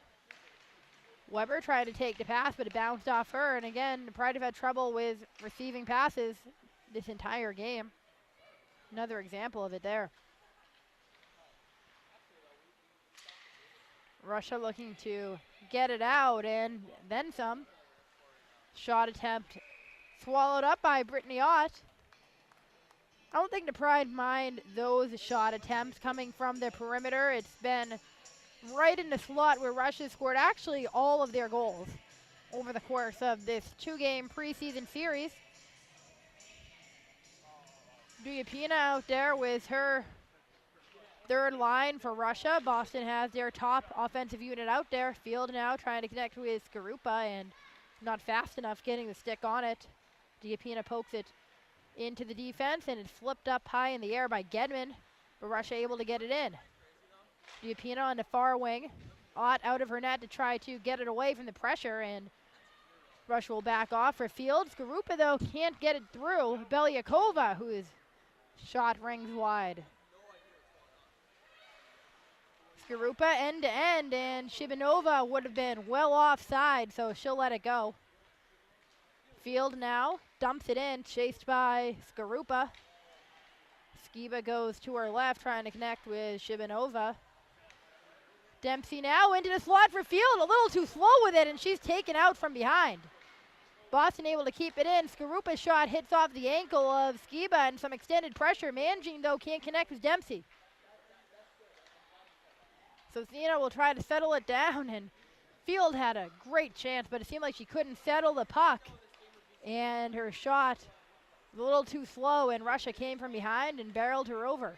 Weber tried to take the pass, but it bounced off her. And again, the Pride have had trouble with receiving passes this entire game. Another example of it there. Russia looking to get it out, and then some. Shot attempt swallowed up by Brittany Ott. I don't think the Pride mind those shot attempts coming from the perimeter. It's been right in the slot where Russia scored actually all of their goals over the course of this 2-game preseason series. Duyapina out there with her third line for Russia. Boston has their top offensive unit out there. Field now trying to connect with Skarupa and not fast enough getting the stick on it. Duyapina pokes it into the defense, and it's flipped up high in the air by Gedman, but Russia able to get it in. Duyapina on the far wing. Ott out of her net to try to get it away from the pressure, and Russia will back off for Field. Skarupa, though, can't get it through. Belyakova, whose shot rings wide. Skarupa end to end, and Shibanova would have been well offside, so she'll let it go. Field now dumps it in, chased by Skarupa. Skiba goes to her left, trying to connect with Shibanova. Dempsey now into the slot for Field, a little too slow with it, and she's taken out from behind. Boston able to keep it in. Skarupa's shot hits off the ankle of Skiba and some extended pressure. Mangine, though, can't connect with Dempsey. So Zena will try to settle it down, and Field had a great chance, but it seemed like she couldn't settle the puck. And her shot was a little too slow, and Russia came from behind and barreled her over.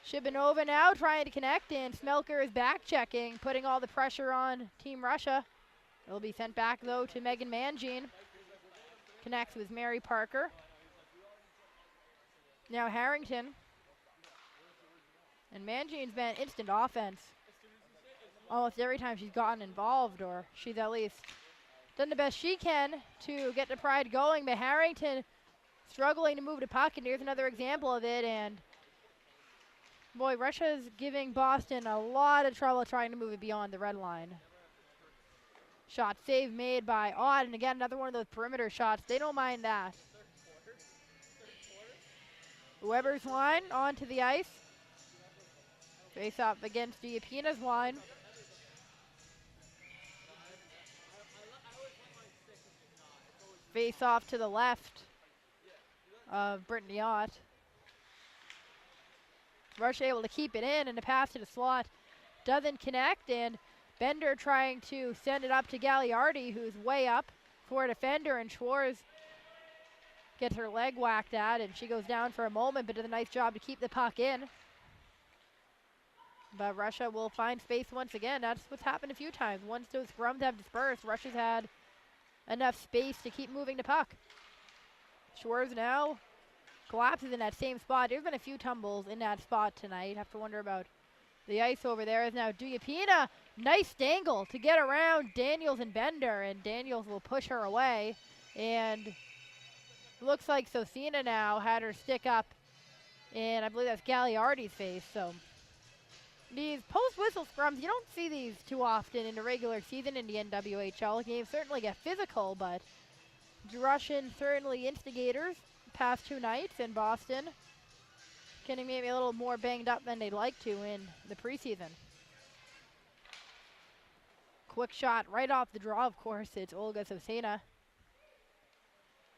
Shibanova now trying to connect, and Smelker is back checking, putting all the pressure on Team Russia. It'll be sent back, though, to Megan Mangine. Connects with Mary Parker. Now Harrington. And Mangine's been instant offense almost every time she's gotten involved, or she's at least done the best she can to get the Pride going. But Harrington struggling to move the puck, and here's another example of it. And boy, Russia's giving Boston a lot of trouble trying to move it beyond the red line. Shot save made by Ott, and again, another one of those perimeter shots. They don't mind that. Weber's line onto the ice. Face off against Diapina's line. Face off to the left of Brittany Ott. Russia able to keep it in, and the pass to the slot doesn't connect, and Bender trying to send it up to Gagliardi, who's way up for a defender, and Schwarz gets her leg whacked at, and she goes down for a moment, but does a nice job to keep the puck in. But Russia will find space once again. That's what's happened a few times. Once those scrums have dispersed, Russia's had enough space to keep moving the puck. Schwarz now collapses in that same spot. There's been a few tumbles in that spot tonight. Have to wonder about the ice over there. Is now Diapina. Nice dangle to get around Daniels and Bender, and Daniels will push her away. And looks like Sosina now had her stick up, and I believe that's Gagliardi's face. So these post-whistle scrums, you don't see these too often in the regular season in the NWHL. Games certainly get physical, but Russian certainly instigators past two nights, in Boston getting maybe a little more banged up than they'd like to in the preseason. Quick shot right off the draw, of course. It's Olga Sosina.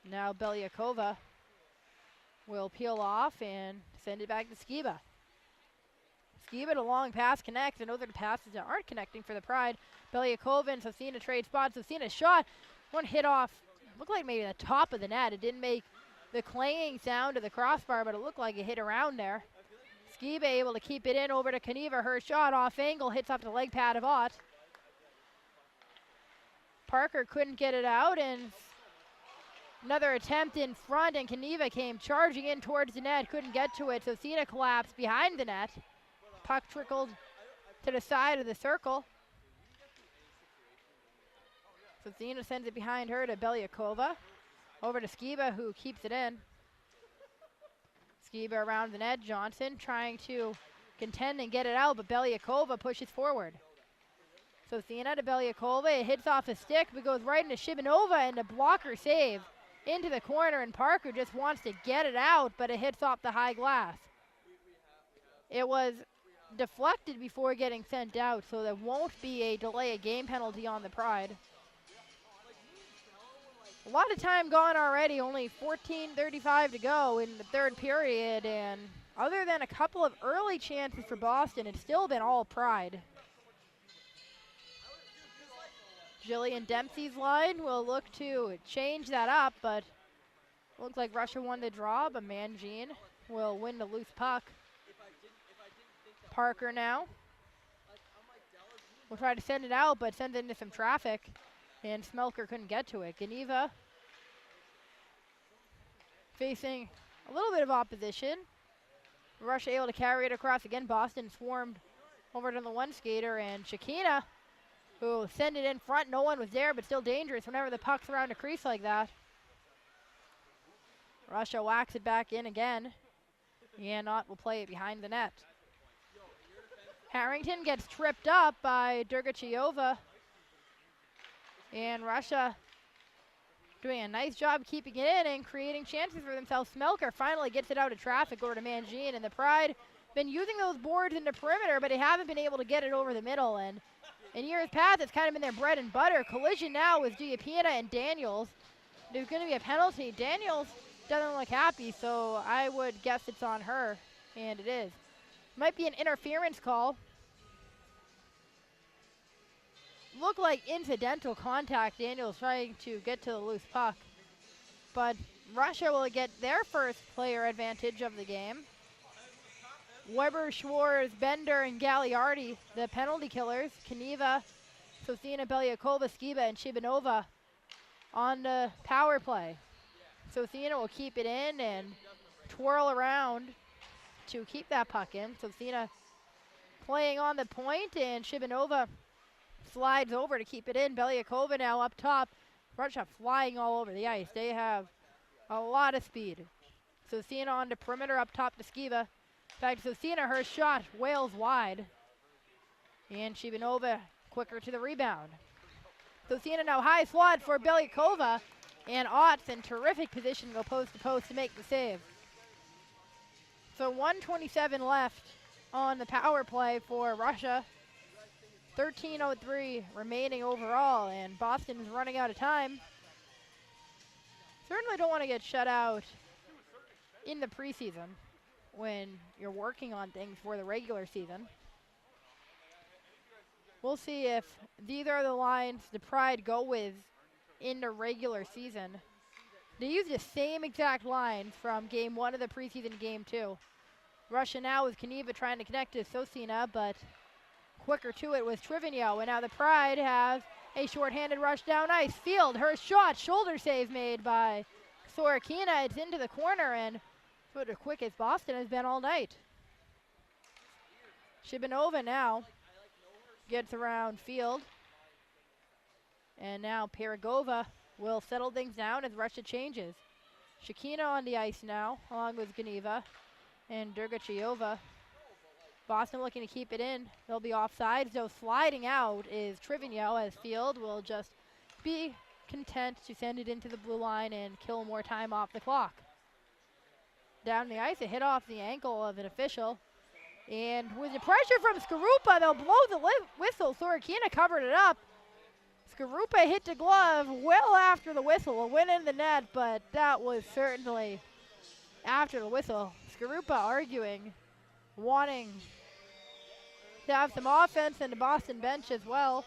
Now Belyakova will peel off and send it back to Skiba. Skiba, a long pass connects, and those are the passes that aren't connecting for the Pride. Belyakova and Sosina trade spots. Sosina's shot, one hit off, looked like maybe the top of the net. It didn't make the clanging sound of the crossbar, but it looked like it hit around there. Skiba able to keep it in over to Kaniva. Her shot off angle, hits off the leg pad of Ott. Parker couldn't get it out, and another attempt in front, and Kaniva came charging in towards the net, couldn't get to it. Sosina collapsed behind the net. Puck trickled to the side of the circle. Sosina sends it behind her to Belyakova. Over to Skiba, who keeps it in. Skiba around the net. Johnson trying to contend and get it out, but Belyakova pushes forward. Sosina to Belyakova. It hits off a stick, but goes right into Shibanova, and a blocker save into the corner, and Parker just wants to get it out, but it hits off the high glass. It was deflected before getting sent out, so there won't be a delay of game penalty on the Pride. A lot of time gone already, only 14:35 to go in the third period, and other than a couple of early chances for Boston, it's still been all Pride. Jillian Dempsey's line will look to change that up, but looks like Russia won the draw, but Mangine will win the loose puck. Parker now will try to send it out, but sends it into some traffic, and Smelker couldn't get to it. Geneva facing a little bit of opposition. Russia able to carry it across again. Boston swarmed over to the one skater, and Shakina, who sent it in front. No one was there, but still dangerous whenever the puck's around a crease like that. Russia whacks it back in again. and Ott will play it behind the net. Harrington gets tripped up by Dergachiova. And Russia doing a nice job keeping it in and creating chances for themselves. Smelker finally gets it out of traffic over to Mangine, and the Pride been using those boards in the perimeter, but they haven't been able to get it over the middle. And in years past, it's kind of been their bread and butter. Collision now with Giapina and Daniels. There's going to be a penalty. Daniels doesn't look happy, so I would guess it's on her, and it is. Might be an interference call. Looked like incidental contact. Daniels trying to get to the loose puck. But Russia will get their first player advantage of the game. Weber, Schwartz, Bender, and Gagliardi, the penalty killers. Kaniva, Sosina, Belyakova, Skiba, and Shibanova on the power play. Sosina will keep it in and twirl around to keep that puck in. Sosina playing on the point, and Shibanova slides over to keep it in. Belyakova now up top. Russia flying all over the ice. They have a lot of speed. Sosina on the perimeter up top to Skiba. In fact, Sosina, her shot wails wide. And Shibanova quicker to the rebound. Sosina now high slot for Belyakova. And Otts in terrific position to go post to post to make the save. So 1:27 left on the power play for Russia. 13:03 remaining overall, and Boston is running out of time. Certainly don't want to get shut out in the preseason when you're working on things for the regular season. We'll see if these are the lines the Pride go with in the regular season. They use the same exact lines from game 1 of the preseason to game 2. Russia now with Kaniva trying to connect to Sosina, but quicker to it was Trivigno, and now the Pride have a shorthanded rush down ice. Field, her shot, shoulder save made by Sorokina. It's into the corner, and it's as quick as Boston has been all night. Shibanova now gets around Field, and now Perigova will settle things down as Russia changes. Shakina on the ice now, along with Ganiva and Dergachiova. Boston looking to keep it in. They'll be offside, so sliding out is Trivigno, as Field will just be content to send it into the blue line and kill more time off the clock. Down the ice, a hit off the ankle of an official. And with the pressure from Skarupa, they'll blow the whistle. Sorokina covered it up. Skarupa hit the glove well after the whistle. A win in the net, but that was certainly after the whistle. Skarupa arguing, wanting to have some offense in the Boston bench as well.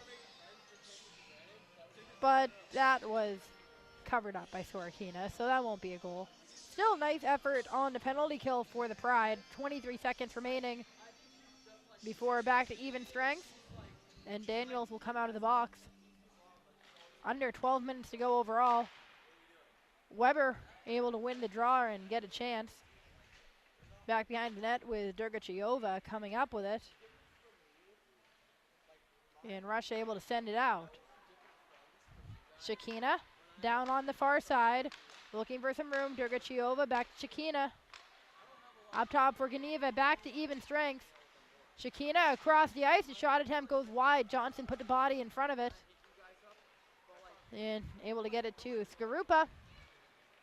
But that was covered up by Sorokina, so that won't be a goal. Still a nice effort on the penalty kill for the Pride. 23 seconds remaining before back to even strength. And Daniels will come out of the box. Under 12 minutes to go overall. Weber able to win the draw and get a chance. Back behind the net with Dergachiova coming up with it. And Russia able to send it out. Shakina down on the far side. Looking for some room. Dergachiova back to Shakina. Up top for Ganiva. Back to even strength. Shakina across the ice. The shot attempt goes wide. Johnson put the body in front of it. And able to get it to Skarupa.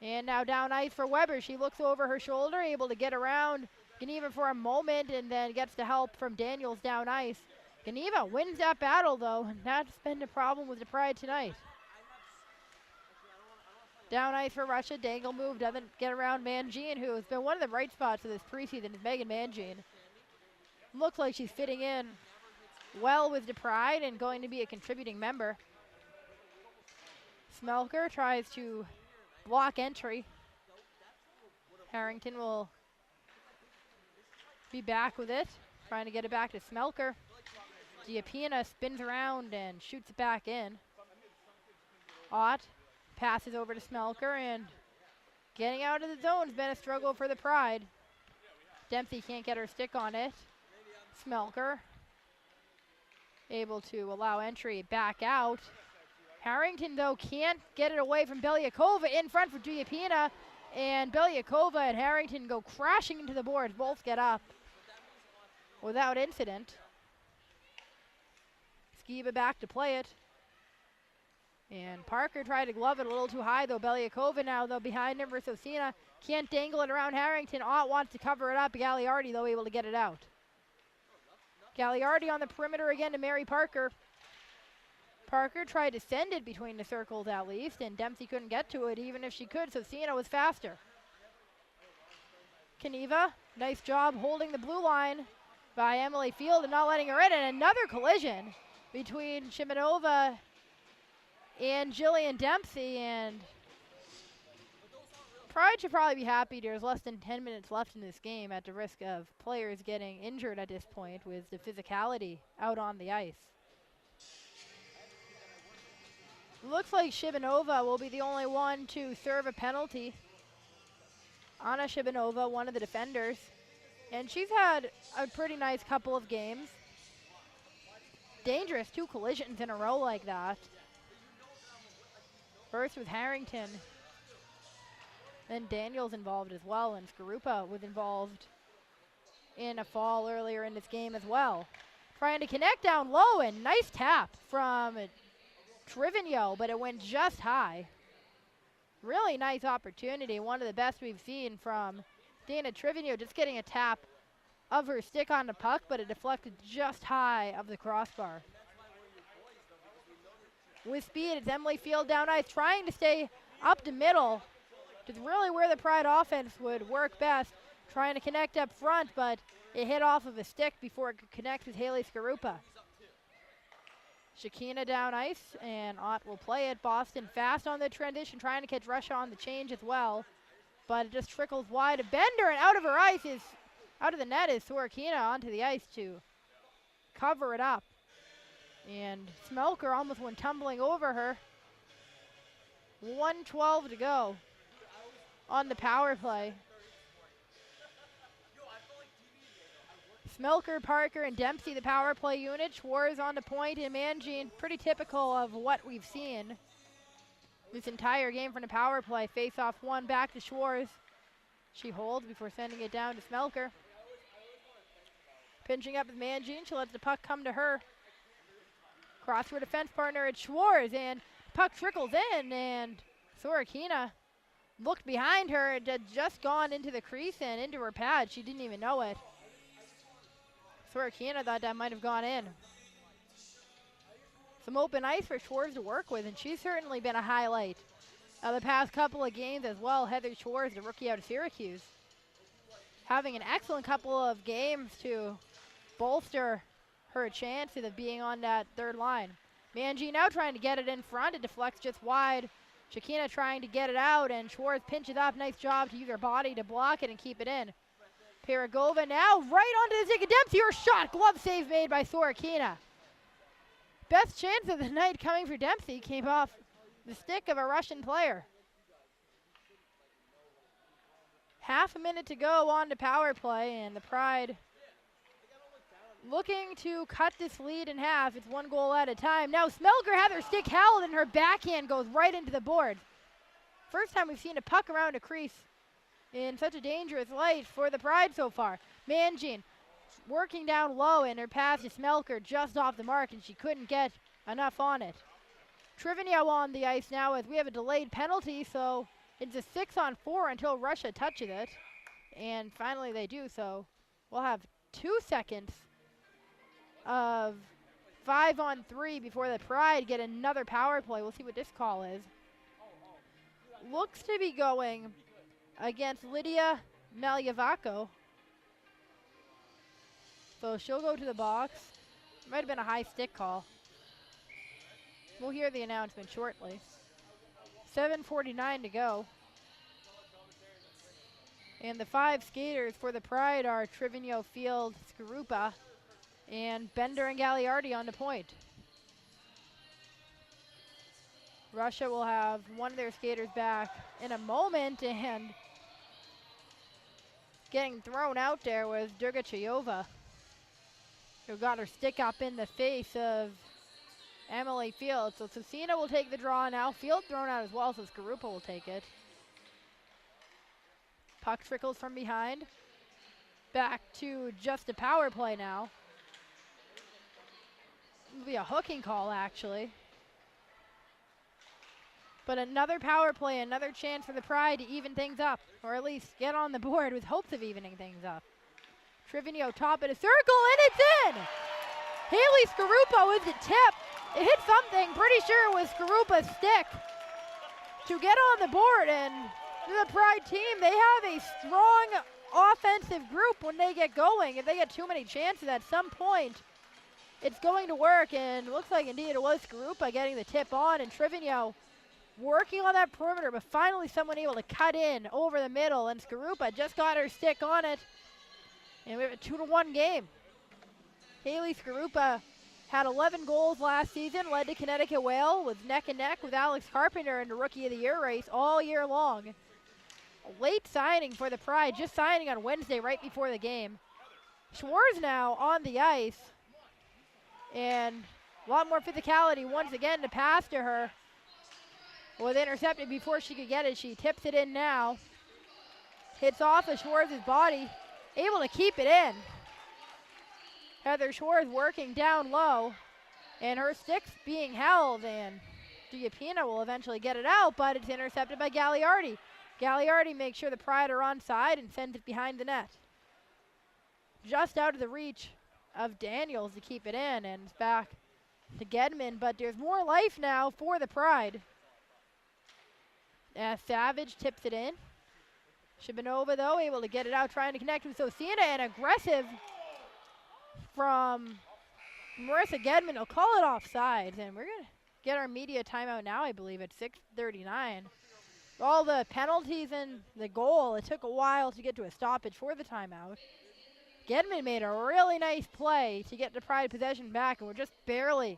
And now down ice for Weber. She looks over her shoulder. Able to get around Ganiva for a moment. And then gets the help from Daniels down ice. Ganiva wins that battle though. And that's been the problem with the Pride tonight. Down ice for Russia. Dangle move doesn't get around Mangine, who has been one of the bright spots of this preseason, is Megan Mangine. Looks like she's fitting in well with the Pride and going to be a contributing member. Smelker tries to block entry. Harrington will be back with it, trying to get it back to Smelker. Diapina spins around and shoots it back in. Ott passes over to Smelker, and getting out of the zone has been a struggle for the Pride. Dempsey can't get her stick on it. Smelker able to allow entry back out. Harrington, though, can't get it away from Belyakova in front for Diapina, and Belyakova and Harrington go crashing into the boards. Both get up without incident. Skiba back to play it. And Parker tried to glove it a little too high, though. Belyakova now, though, behind him for Sosina. Can't dangle it around Harrington. Ott wants to cover it up. Gagliardi, though, able to get it out. Gagliardi on the perimeter again to Mary Parker. Parker tried to send it between the circles at least, and Dempsey couldn't get to it, even if she could. Sosina was faster. Kaniva, nice job holding the blue line. by Emily Field and not letting her in, and another collision between Shimonova and Jillian Dempsey, and Pride should probably be happy there's less than 10 minutes left in this game at the risk of players getting injured at this point with the physicality out on the ice. Looks like Shimonova will be the only one to serve a penalty. Anna Shimonova, one of the defenders. And she's had a pretty nice couple of games. Dangerous, 2 collisions in a row like that. First with Harrington. Then Daniels involved as well, and Skarupa was involved in a fall earlier in this game as well. Trying to connect down low, and nice tap from Trivigno, but it went just high. Really nice opportunity, one of the best we've seen from Dana Trivigno, just getting a tap of her stick on the puck, but it deflected just high of the crossbar. With speed, it's Emily Field down ice, trying to stay up the middle. It's really where the Pride offense would work best, trying to connect up front, but it hit off of a stick before it could connect with Haley Skarupa. Shakina down ice, and Ott will play it. Boston fast on the transition, trying to catch Russia on the change as well, but it just trickles wide. A bender, and out of her ice is, out of the net is Sorokina onto the ice to cover it up. And Smelker almost went tumbling over her. 1:12 to go on the power play. Smelker, Parker, and Dempsey, the power play unit. Schwartz on the point, and Mangine, pretty typical of what we've seen this entire game from the power play. Face off one, back to Schwartz. She holds before sending it down to Smelker. Pinching up with Mangine, she lets the puck come to her. Cross her defense partner at Schwartz, and puck trickles in, and Sorokina looked behind her. It had just gone into the crease and into her pad. She didn't even know it. Sorokina thought that might have gone in. Some open ice for Schwartz to work with, and she's certainly been a highlight of the past couple of games as well. Heather Schwartz, the rookie out of Syracuse, having an excellent couple of games to bolster her chances of being on that third line. Manji now trying to get it in front. It deflects just wide. Shakina trying to get it out, and Schwartz pinches up. Nice job to use her body to block it and keep it in. Piragova now right onto the stick of Dempsey. Her shot, glove save made by Sorokina. Best chance of the night coming for Dempsey came off the stick of a Russian player. Half a minute to go on to power play, and the Pride looking to cut this lead in half. It's 1 goal at a time. Now Smelker had her stick held, and her backhand goes right into the board. First time we've seen a puck around a crease in such a dangerous light for the Pride so far. Mangine working down low, and her pass to Smelker just off the mark, and she couldn't get enough on it. Trivigno on the ice now as we have a delayed penalty, so it's a 6-on-4 until Russia touches it. And finally they do, so we'll have 2 seconds of 5-on-3 before the Pride get another power play. We'll see what this call is. Looks to be going against Lydia Malyavako. So she'll go to the box. Might have been a high stick call. We'll hear the announcement shortly. 7:49 to go. And the 5 skaters for the Pride are Trivigno, Field, Skarupa, and Bender and Gagliardi on the point. Russia will have one of their skaters back in a moment, and getting thrown out there was Durgachayova, who got her stick up in the face of Emily Field. So Cecina will take the draw now. Field thrown out as well, so Skarupa will take it. Puck trickles from behind. Back to just a power play now. It'll be a hooking call, actually. But another power play, another chance for the Pride to even things up, or at least get on the board with hopes of evening things up. Trivigno top of the circle, and it's in! Haley Skarupa with the tip. It hit something, pretty sure it was Skarupa's stick, to get on the board. And the Pride team, they have a strong offensive group when they get going. If they get too many chances at some point, it's going to work, and looks like indeed it was Skarupa getting the tip on, and Trivigno working on that perimeter, but finally someone able to cut in over the middle, and Skarupa just got her stick on it, and we have a 2-1 game. Haley Skarupa had 11 goals last season, led to Connecticut Whale, was neck and neck with Alex Carpenter in the Rookie of the Year race all year long. A late signing for the Pride, just signing on Wednesday right before the game. Schwartz now on the ice, and a lot more physicality once again to pass to her. Was intercepted before she could get it. She tips it in now. Hits off of Schwartz's body, able to keep it in. Heather Schwartz working down low, and her stick's being held, and Giappina will eventually get it out, but it's intercepted by Gagliardi. Gagliardi makes sure the Pride are onside and sends it behind the net. Just out of the reach of Daniels to keep it in, and it's back to Gedman, but there's more life now for the Pride. As Savage tips it in. Shibanova, though, able to get it out, trying to connect with Sosina, and aggressive from Marissa Gedman. Will call it offsides, and we're going to get our media timeout now, I believe, at 6:39. All the penalties and the goal, it took a while to get to a stoppage for the timeout. Gedman made a really nice play to get the Pride possession back, and we're just barely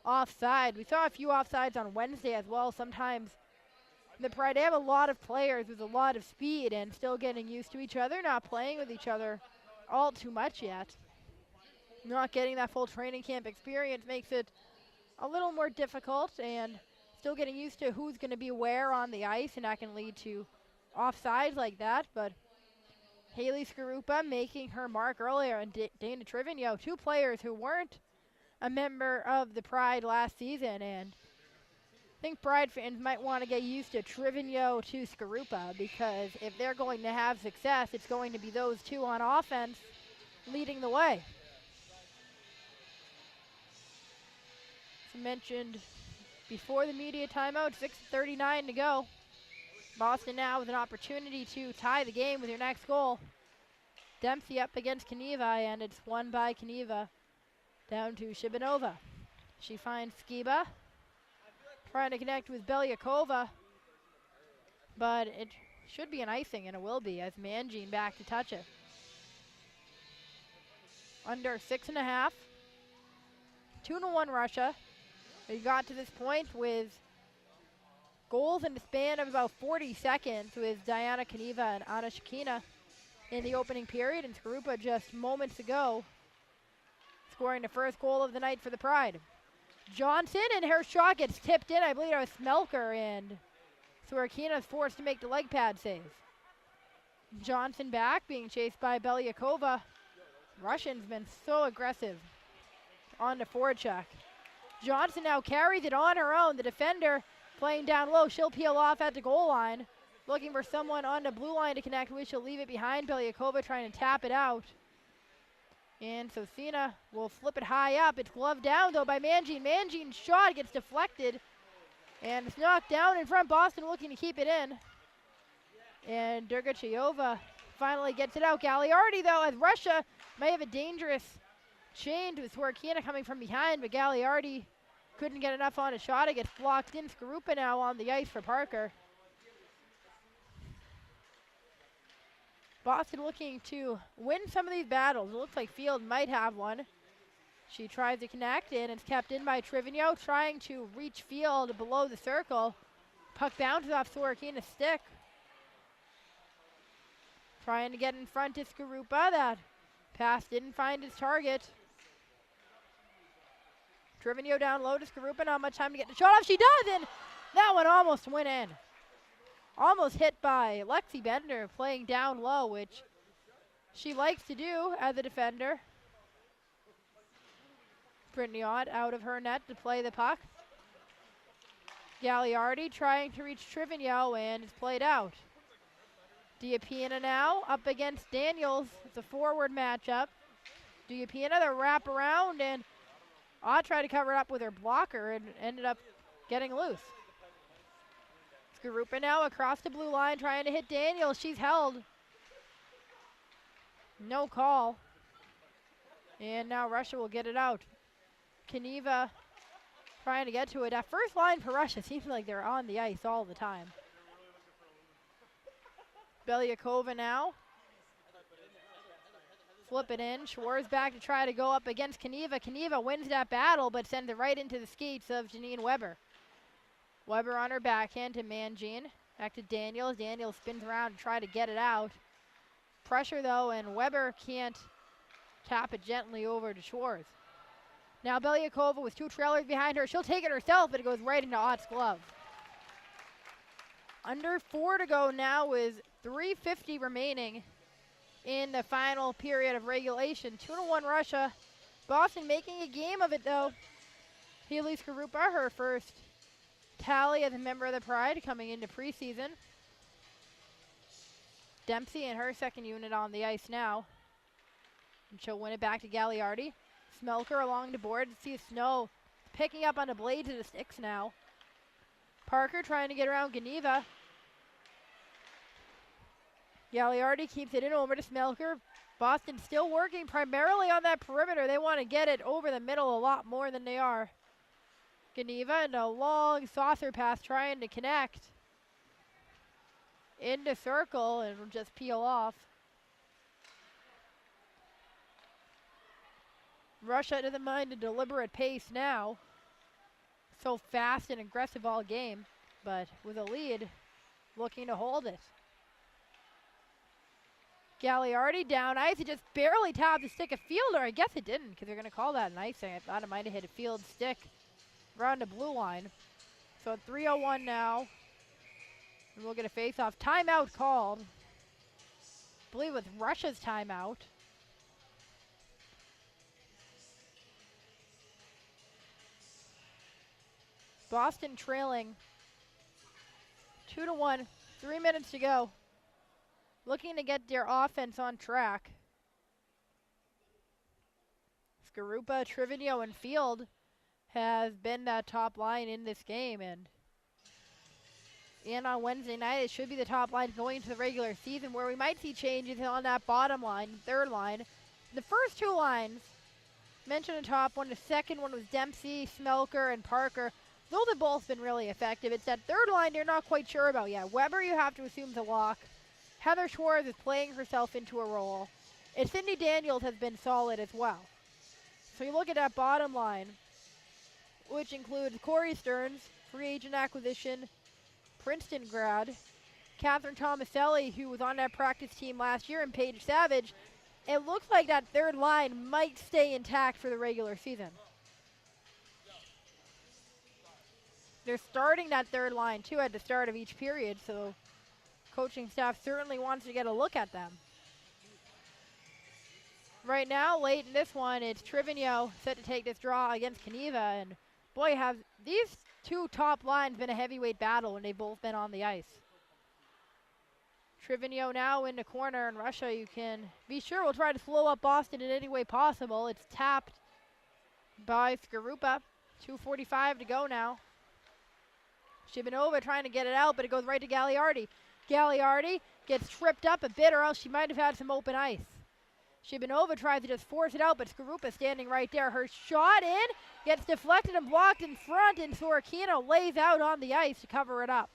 offside. We saw a few offsides on Wednesday as well. Sometimes the Pride, they have a lot of players with a lot of speed and still getting used to each other, not playing with each other all too much yet. Not getting that full training camp experience makes it a little more difficult, and still getting used to who's going to be where on the ice, and that can lead to offsides like that. But Haley Skarupa making her mark earlier, and Dana Trivigno, two players who weren't a member of the Pride last season, and I think Pride fans might want to get used to Trivigno to Skarupa, because if they're going to have success, it's going to be those two on offense leading the way. As mentioned before the media timeout, 6:39 to go. Boston now with an opportunity to tie the game with their next goal. Dempsey up against Kaniva, and it's won by Kaniva down to Shibanova. She finds Skiba, trying to connect with Belyakova, but it should be an icing, and it will be, as Mangine back to touch it. Under 6.5. 2-1 Russia. We got to this point with goals in the span of about 40 seconds with Diana Kaniva and Anna Shakina in the opening period, and Skarupa just moments ago scoring the first goal of the night for the Pride. Johnson, and her shot gets tipped in. I believe it was Smelker, and Sorokina is forced to make the leg pad save. Johnson back, being chased by Belyakova. Russian's been so aggressive on the forecheck. Johnson now carries it on her own. The defender playing down low. She'll peel off at the goal line, looking for someone on the blue line to connect with. She'll leave it behind Belyakova, trying to tap it out. And Sosina will flip it high up. It's gloved down, though, by Mangine. Mangine's shot gets deflected, and it's knocked down in front. Boston looking to keep it in. And Dergachayova finally gets it out. Gagliardi, though, as Russia may have a dangerous chain with Sorokina coming from behind, but Gagliardi couldn't get enough on a shot. It gets blocked in. Skarupa now on the ice for Parker. Boston looking to win some of these battles. It looks like Field might have one. She tries to connect, and it's kept in by Trivigno, trying to reach Field below the circle. Puck bounces off Sorokina's stick. Trying to get in front to Skarupa. That pass didn't find his target. Trivigno down low to Skarupa. Not much time to get the shot off. She does, and that one almost went in. Almost hit by Lexi Bender, playing down low, which she likes to do as a defender. Brittany Ott out of her net to play the puck. Gagliardi trying to reach Trivigno, and it's played out. Diapina now up against Daniels. It's a forward matchup. Diapina, the wrap around, and Ott tried to cover it up with her blocker and ended up getting loose. Skarupa now across the blue line, trying to hit Daniels. She's held. No call. And now Russia will get it out. Kaniva trying to get to it. That first line for Russia seems like they're on the ice all the time. Belyakova now. Flip it in. Schwartz back to try to go up against Kaniva. Kaniva wins that battle, but sends it right into the skates of Janine Weber. Weber on her backhand to Mangine. Back to Daniels. Daniels spins around to try to get it out. Pressure though, and Weber can't tap it gently over to Schwartz. Now Belyakova with 2 trailers behind her. She'll take it herself, but it goes right into Ott's glove. Under 4 to go now with 3:50 remaining in the final period of regulation. 2-1 Russia. Boston making a game of it though. Haley Skarupa, her first tally as a member of the Pride coming into preseason. Dempsey and her second unit on the ice now. And she'll win it back to Gagliardi. Smelker along the board. See Snow picking up on the blades of the sticks now. Parker trying to get around Geneva. Gagliardi keeps it in over to Smelker. Boston still working primarily on that perimeter. They want to get it over the middle a lot more than they are. Geneva and a long saucer pass trying to connect. Into circle and will just peel off. Russia doesn't mind a deliberate pace now. So fast and aggressive all game, but with a lead, looking to hold it. Gagliardi down ice. He just barely tapped the stick of Fielder. I guess it didn't because they're going to call that an icing. I thought it might have hit a field stick around the blue line. So 3:01 now. And we'll get a face-off. Timeout called. I believe with Russia's timeout. Boston trailing 2-1. 3 minutes to go. Looking to get their offense on track. Skarupa, Trivigno, and Field has been that top line in this game. And on Wednesday night, it should be the top line going into the regular season, where we might see changes on that bottom line, third line. The first 2 lines, mentioned the top one. The second one was Dempsey, Smelker, and Parker. Those have both been really effective. It's that third line they're not quite sure about yet. Weber, you have to assume, is a lock. Heather Schwartz is playing herself into a role. And Cindy Daniels has been solid as well. So you look at that bottom line, which includes Corey Stearns, free agent acquisition, Princeton grad, Catherine Tomaselli, who was on that practice team last year, and Paige Savage. It looks like that third line might stay intact for the regular season. They're starting that third line, too, at the start of each period, so coaching staff certainly wants to get a look at them. Right now, late in this one, it's Trivigno set to take this draw against Geneva, and boy, have these 2 top lines been a heavyweight battle when they've both been on the ice. Trivigno now in the corner, and Russia, you can be sure will try to slow up Boston in any way possible. It's tapped by Skarupa. 2:45 to go now. Shibanova trying to get it out, but it goes right to Gagliardi. Gagliardi gets tripped up a bit, or else she might have had some open ice. Shibanova tries to just force it out, but Skarupa standing right there. Her shot in, gets deflected and blocked in front, and Sorokina lays out on the ice to cover it up.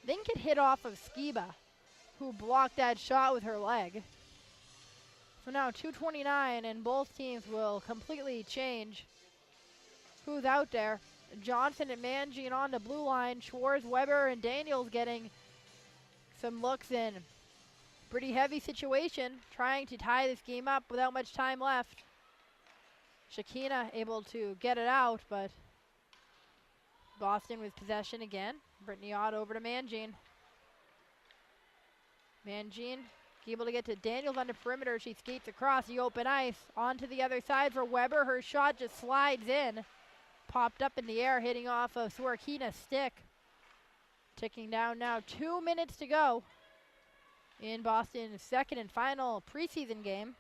Think it hit off of Skiba, who blocked that shot with her leg. So now 2:29, and both teams will completely change who's out there. Johnson and Mangine on the blue line. Schwartz, Weber, and Daniels getting some looks in. Pretty heavy situation, trying to tie this game up without much time left. Shakina able to get it out, but Boston with possession again. Brittany Ott over to Mangine. Mangine able to get to Daniels on the perimeter. She skates across the open ice onto the other side for Weber. Her shot just slides in. Popped up in the air, hitting off of Sorokina's stick. Ticking down now, 2 minutes to go in Boston's second and final preseason game.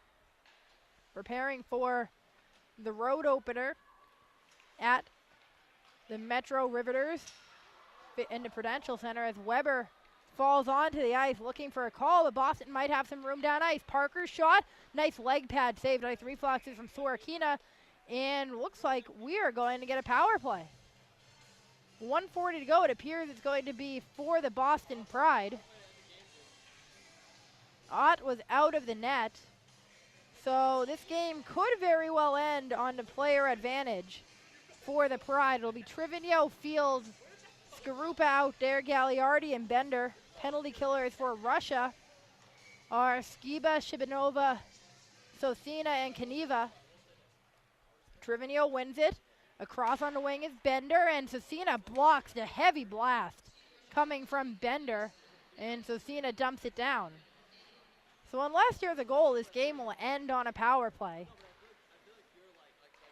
Preparing for the road opener at the Metro Riveters in the Prudential Center, as Weber falls onto the ice looking for a call, but Boston might have some room down ice. Parker's shot, nice leg pad saved, nice reflexes from Sorokina, and looks like we are going to get a power play. 1:40 to go. It appears it's going to be for the Boston Pride. Ott was out of the net, so this game could very well end on the player advantage for the Pride. It'll be Trivigno, Field, Skarupa out there, Gagliardi and Bender. Penalty killers for Russia are Skiba, Shibanova, Sosina, and Kaniva. Trivigno wins it. Across on the wing is Bender, and Sosina blocks the heavy blast coming from Bender, and Sosina dumps it down. So unless there's a goal, this game will end on a power play.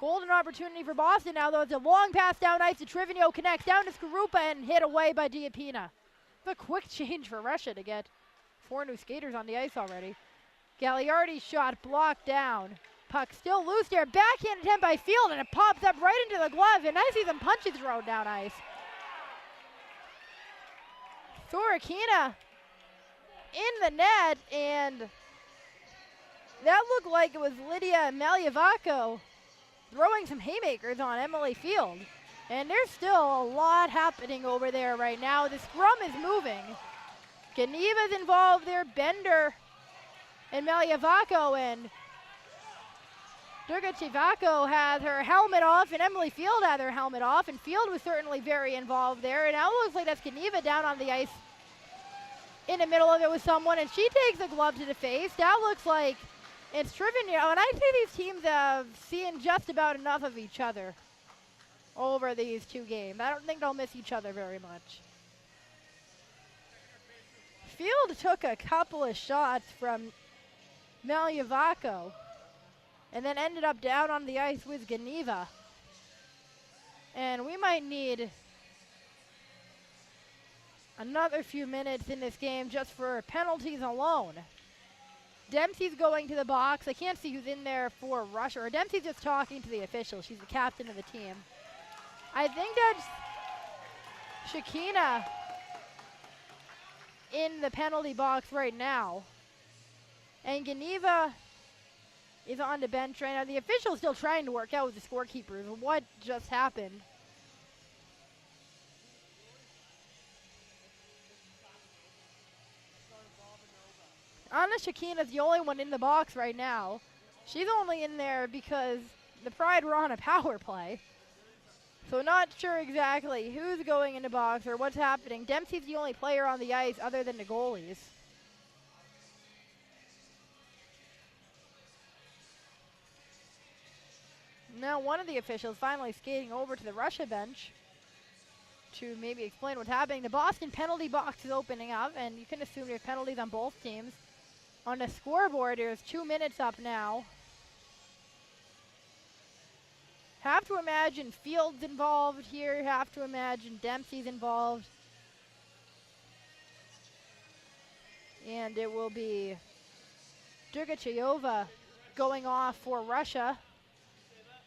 Golden opportunity for Boston now, though. It's a long pass down ice to Trivigno, connects down to Skarupa and hit away by Diapina. It's a quick change for Russia to get 4 new skaters on the ice already. Gagliardi's shot blocked down. Puck still loose there. Backhand attempt by Field, and it pops up right into the glove, and I see some punches thrown down ice. Sorokina in the net, and that looked like it was Lydia Malyavako throwing some haymakers on Emily Field. And there's still a lot happening over there right now. The scrum is moving. Geneva's involved there, Bender and Malyavako, and Durga Chivako had her helmet off, and Emily Field had her helmet off, and Field was certainly very involved there. And now it looks like that's Geneva down on the ice in the middle of it with someone, and she takes a glove to the face. That looks like it's Trivigno, and I think these teams have seen just about enough of each other over these 2 games. I don't think they'll miss each other very much. Field took a couple of shots from Malyavako, and then ended up down on the ice with Geneva. And we might need another few minutes in this game just for penalties alone. Dempsey's going to the box. I can't see who's in there for Russia. Or Dempsey's just talking to the official. She's the captain of the team. I think that's Shakina in the penalty box right now. And Geneva is on the bench right now. The official's still trying to work out with the scorekeepers what just happened. Anna Shakina's the only one in the box right now. She's only in there because the Pride were on a power play. So not sure exactly who's going in the box or what's happening. Dempsey's the only player on the ice other than the goalies. Now one of the officials finally skating over to the Russia bench to maybe explain what's happening. The Boston penalty box is opening up, and you can assume there's penalties on both teams. On the scoreboard, there's 2 minutes up now. Have to imagine Field's involved here. Have to imagine Dempsey's involved. And it will be Durgachayova going off for Russia.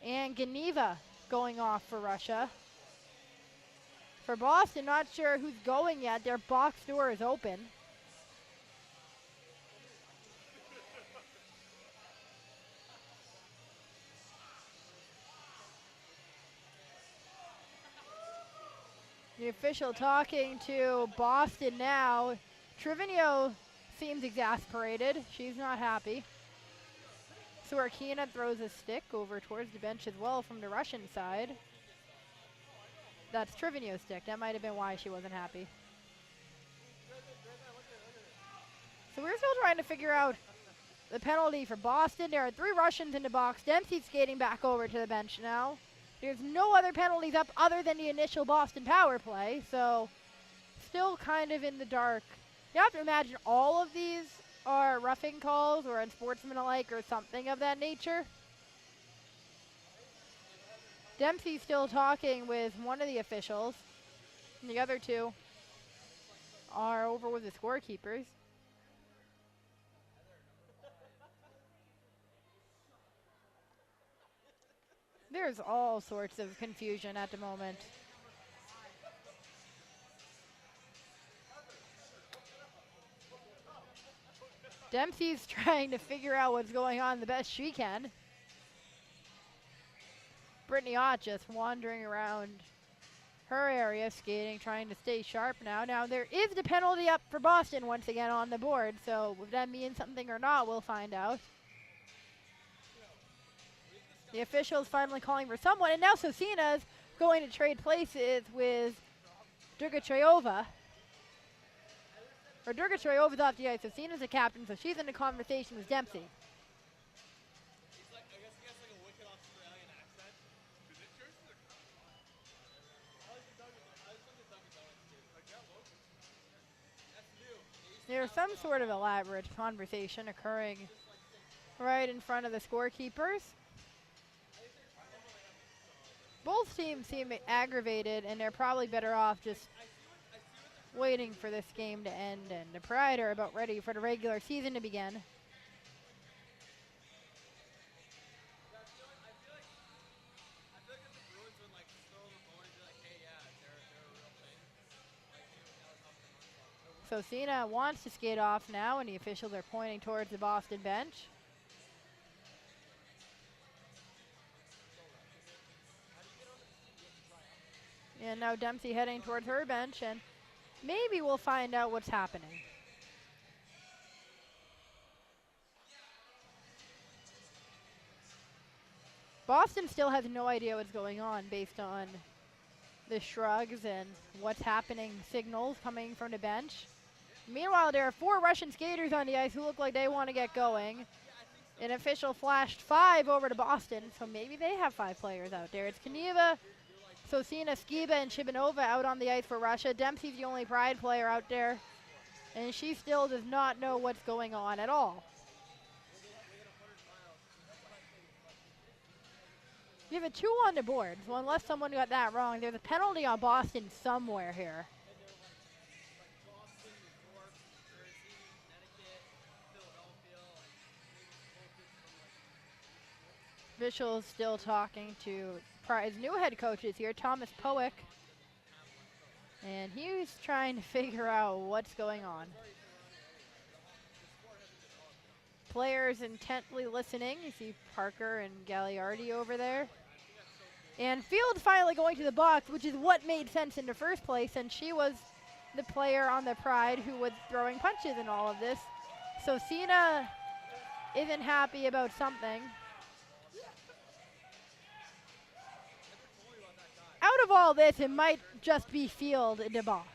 And Geneva going off for Russia. For Boston, not sure who's going yet. Their box door is open. The official talking to Boston now. Trivigno seems exasperated. She's not happy. Sorokina throws a stick over towards the bench as well from the Russian side. That's Trivigno's stick. That might have been why she wasn't happy. So we're still trying to figure out the penalty for Boston. There are 3 Russians in the box. Dempsey's skating back over to the bench now. There's no other penalties up other than the initial Boston power play, so still kind of in the dark. You have to imagine all of these are roughing calls or unsportsmanlike or something of that nature. Dempsey's still talking with one of the officials, and the other 2 are over with the scorekeepers. There's all sorts of confusion at the moment. Dempsey's trying to figure out what's going on the best she can. Brittany Ott just wandering around her area, skating, trying to stay sharp now. Now, there is the penalty up for Boston once again on the board, so if that means something or not, we'll find out. The official's finally calling for someone, and now Sosina's going to trade places with Durgatrayova. Or Durgatrayova's off the ice, Sosina's the captain, so she's in the conversation with Dempsey. He's like, I guess he has like a wicked Australian accent. Dude, this jerseys are kind of fun. I like the Dunkin' Donuts too. Like, yeah, look. That's new. There's some sort of elaborate conversation occurring right in front of the scorekeepers. Both teams seem aggravated, and they're probably better off just waiting for this game to end, and the Pride are about ready for the regular season to begin. I feel like if the Bruins would like throw the ball and be like, hey, yeah, they're a real thing. Like, that was something. Sosina wants to skate off now, and the officials are pointing towards the Boston bench. And now Dempsey heading towards her bench, and maybe we'll find out what's happening. Boston still has no idea what's going on based on the shrugs and what's happening signals coming from the bench. Meanwhile, there are 4 Russian skaters on the ice who look like they want to get going. An official flashed 5 over to Boston, so maybe they have 5 players out there. It's Kaniva, Sosina, Skiba, and Chibanova out on the ice for Russia. Dempsey's the only Pride player out there, and she still does not know what's going on at all. You have a 2 on the board, so unless someone got that wrong, there's a penalty on Boston somewhere here. Officials still talking to Pride's new head coaches here, Thomas Powick. And he's trying to figure out what's going on. Players intently listening. You see Parker and Gagliardi over there. And Fields finally going to the box, which is what made sense in the first place, and she was the player on the Pride who was throwing punches in all of this. So Sina isn't happy about something. Out of all this, it might just be Field in the box.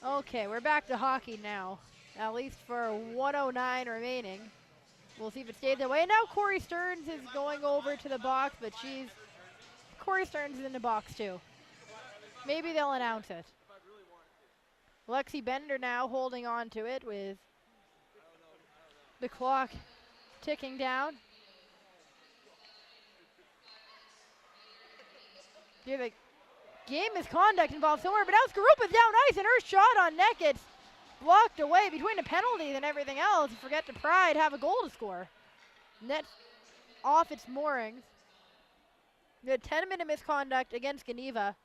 Okay, we're back to hockey now, at least for 1:09 remaining. We'll see if it stays that way. And now Corey Stearns is going over to the box, but Corey Stearns is in the box too. Maybe they'll announce it. Lexi Bender now holding on to it with the clock ticking down. Yeah, the game misconduct involved somewhere, but now Skarupa's down ice, and her shot on net gets blocked away between the penalties and everything else. Forget the Pride have a goal to score. Net off its moorings. The 10-minute misconduct against Geneva.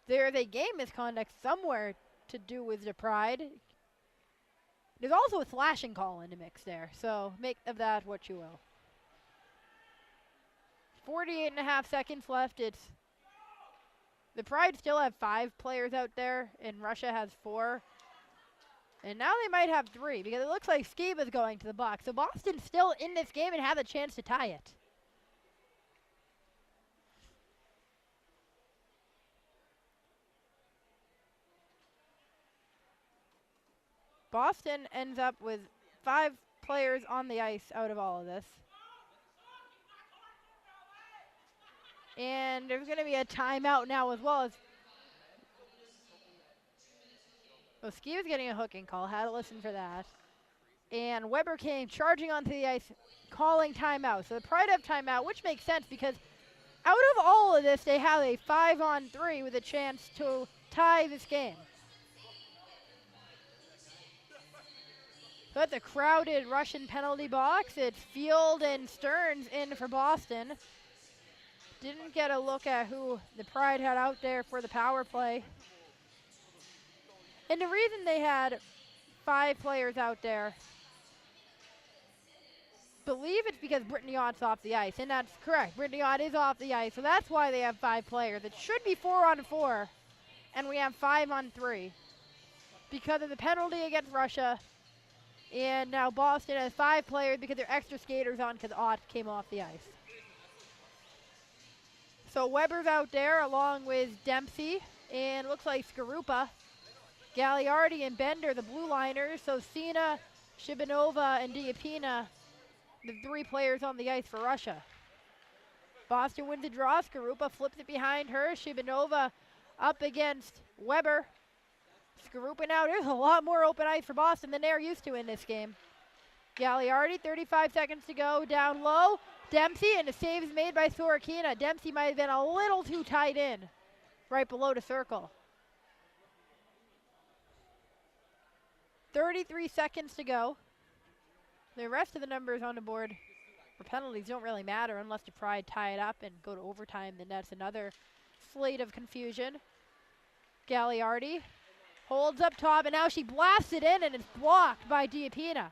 There is a game misconduct somewhere to do with the Pride. There's also a slashing call in the mix there, so make of that what you will. 48.5 seconds left. The Pride still have 5 players out there, and Russia has 4. And now they might have 3, because it looks like Skiba's going to the box. So Boston's still in this game and have a chance to tie it. Boston ends up with 5 players on the ice out of all of this. And there's going to be a timeout now as well. Skiba's getting a hooking call. Had to listen for that. And Weber came charging onto the ice, calling timeout. So the Pride have timeout, which makes sense because out of all of this, they have a 5-on-3 with a chance to tie this game. But the crowded Russian penalty box, it's Field and Stearns in for Boston. Didn't get a look at who the Pride had out there for the power play. And the reason they had 5 players out there, believe it's because Brittany Ott's off the ice, and that's correct. Brittany Ott is off the ice, so that's why they have 5 players. It should be 4 on 4, and we have 5 on 3 because of the penalty against Russia. And now Boston has 5 players because they're extra skaters on because Ott came off the ice. So Weber's out there along with Dempsey, and it looks like Skarupa, Gagliardi, and Bender, the blue liners. So Sina, Shibanova, and Diapina, the 3 players on the ice for Russia. Boston wins the draw. Skarupa flips it behind her. Shibanova up against Weber. Skarupa now. There's a lot more open ice for Boston than they're used to in this game. Gagliardi, 35 seconds to go, down low. Dempsey, and the save is made by Sorokina. Dempsey might have been a little too tight in, right below the circle. 33 seconds to go. The rest of the numbers on the board for penalties don't really matter unless the Pride tie it up and go to overtime. Then that's another slate of confusion. Gagliardi holds up top, and now she blasts it in, and it's blocked by Diapina.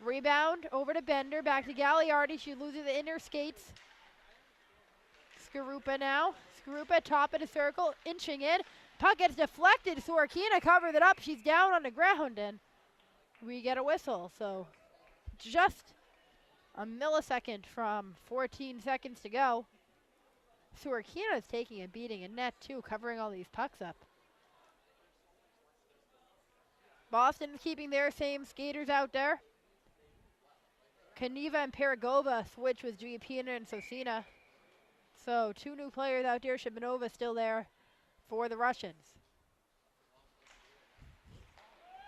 Rebound over to Bender, back to Gagliardi. She loses the inner skates. Skarupa now. Skarupa top of the circle, inching in. Puck gets deflected. Sorokina covers it up. She's down on the ground, and we get a whistle. So just a millisecond from 14 seconds to go. Sorokina is taking a beating in net too, covering all these pucks up. Boston keeping their same skaters out there. Kaniva and Paragova switch with Giapina and Sosina. So 2 new players out there. Shibanova still there for the Russians.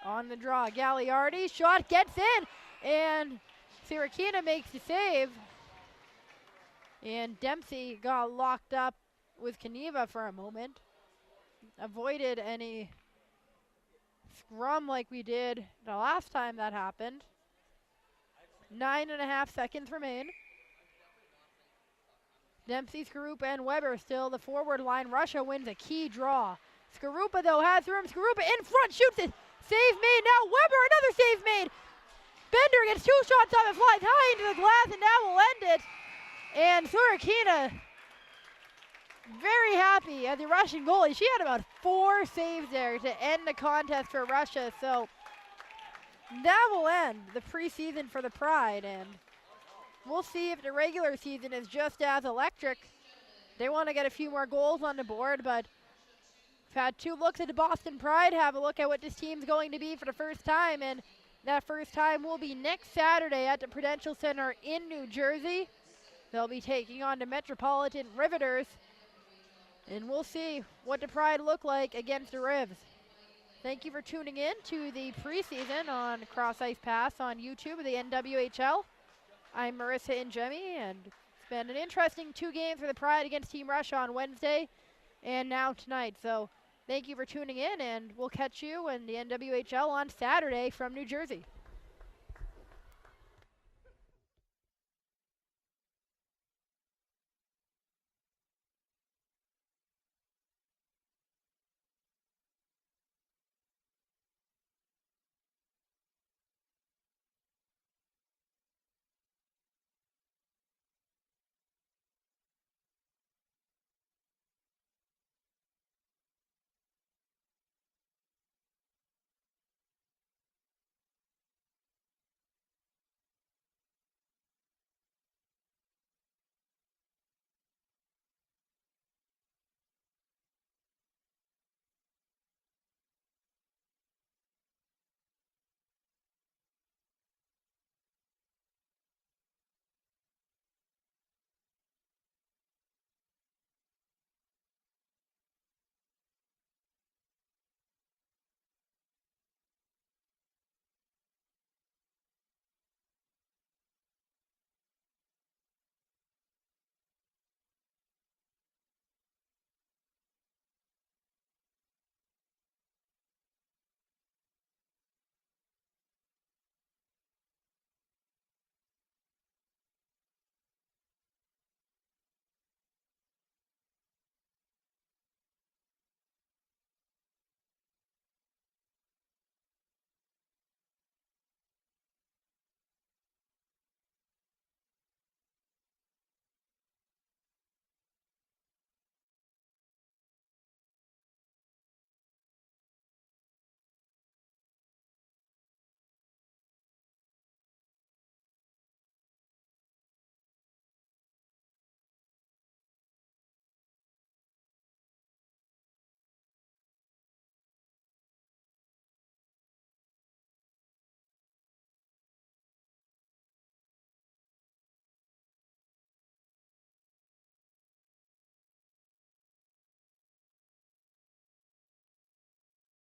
On the draw, Gagliardi, shot gets in, and Sorokina makes the save. And Dempsey got locked up with Kaniva for a moment. Avoided any scrum like we did the last time that happened. 9.5 seconds remain. Dempsey, Skarupa, and Weber still the forward line. Russia wins a key draw. Skarupa, though, has room. Skarupa in front, shoots it. Save made. Now Weber, another save made. Bender gets 2 shots off and flies high into the glass, and now will end it. And Sorokina, very happy as the Russian goalie. She had about 4 saves there to end the contest for Russia. So that will end the preseason for the Pride, and we'll see if the regular season is just as electric. They want to get a few more goals on the board, but we've had 2 looks at the Boston Pride. Have a look at what this team's going to be for the first time, and that first time will be next Saturday at the Prudential Center in New Jersey. They'll be taking on the Metropolitan Riveters, and we'll see what the Pride look like against the Rivs. Thank you for tuning in to the preseason on Cross Ice Pass on YouTube of the NWHL. I'm Marissa Ingemi, and it's been an interesting 2 games for the Pride against Team Russia on Wednesday and now tonight. So thank you for tuning in, and we'll catch you in the NWHL on Saturday from New Jersey.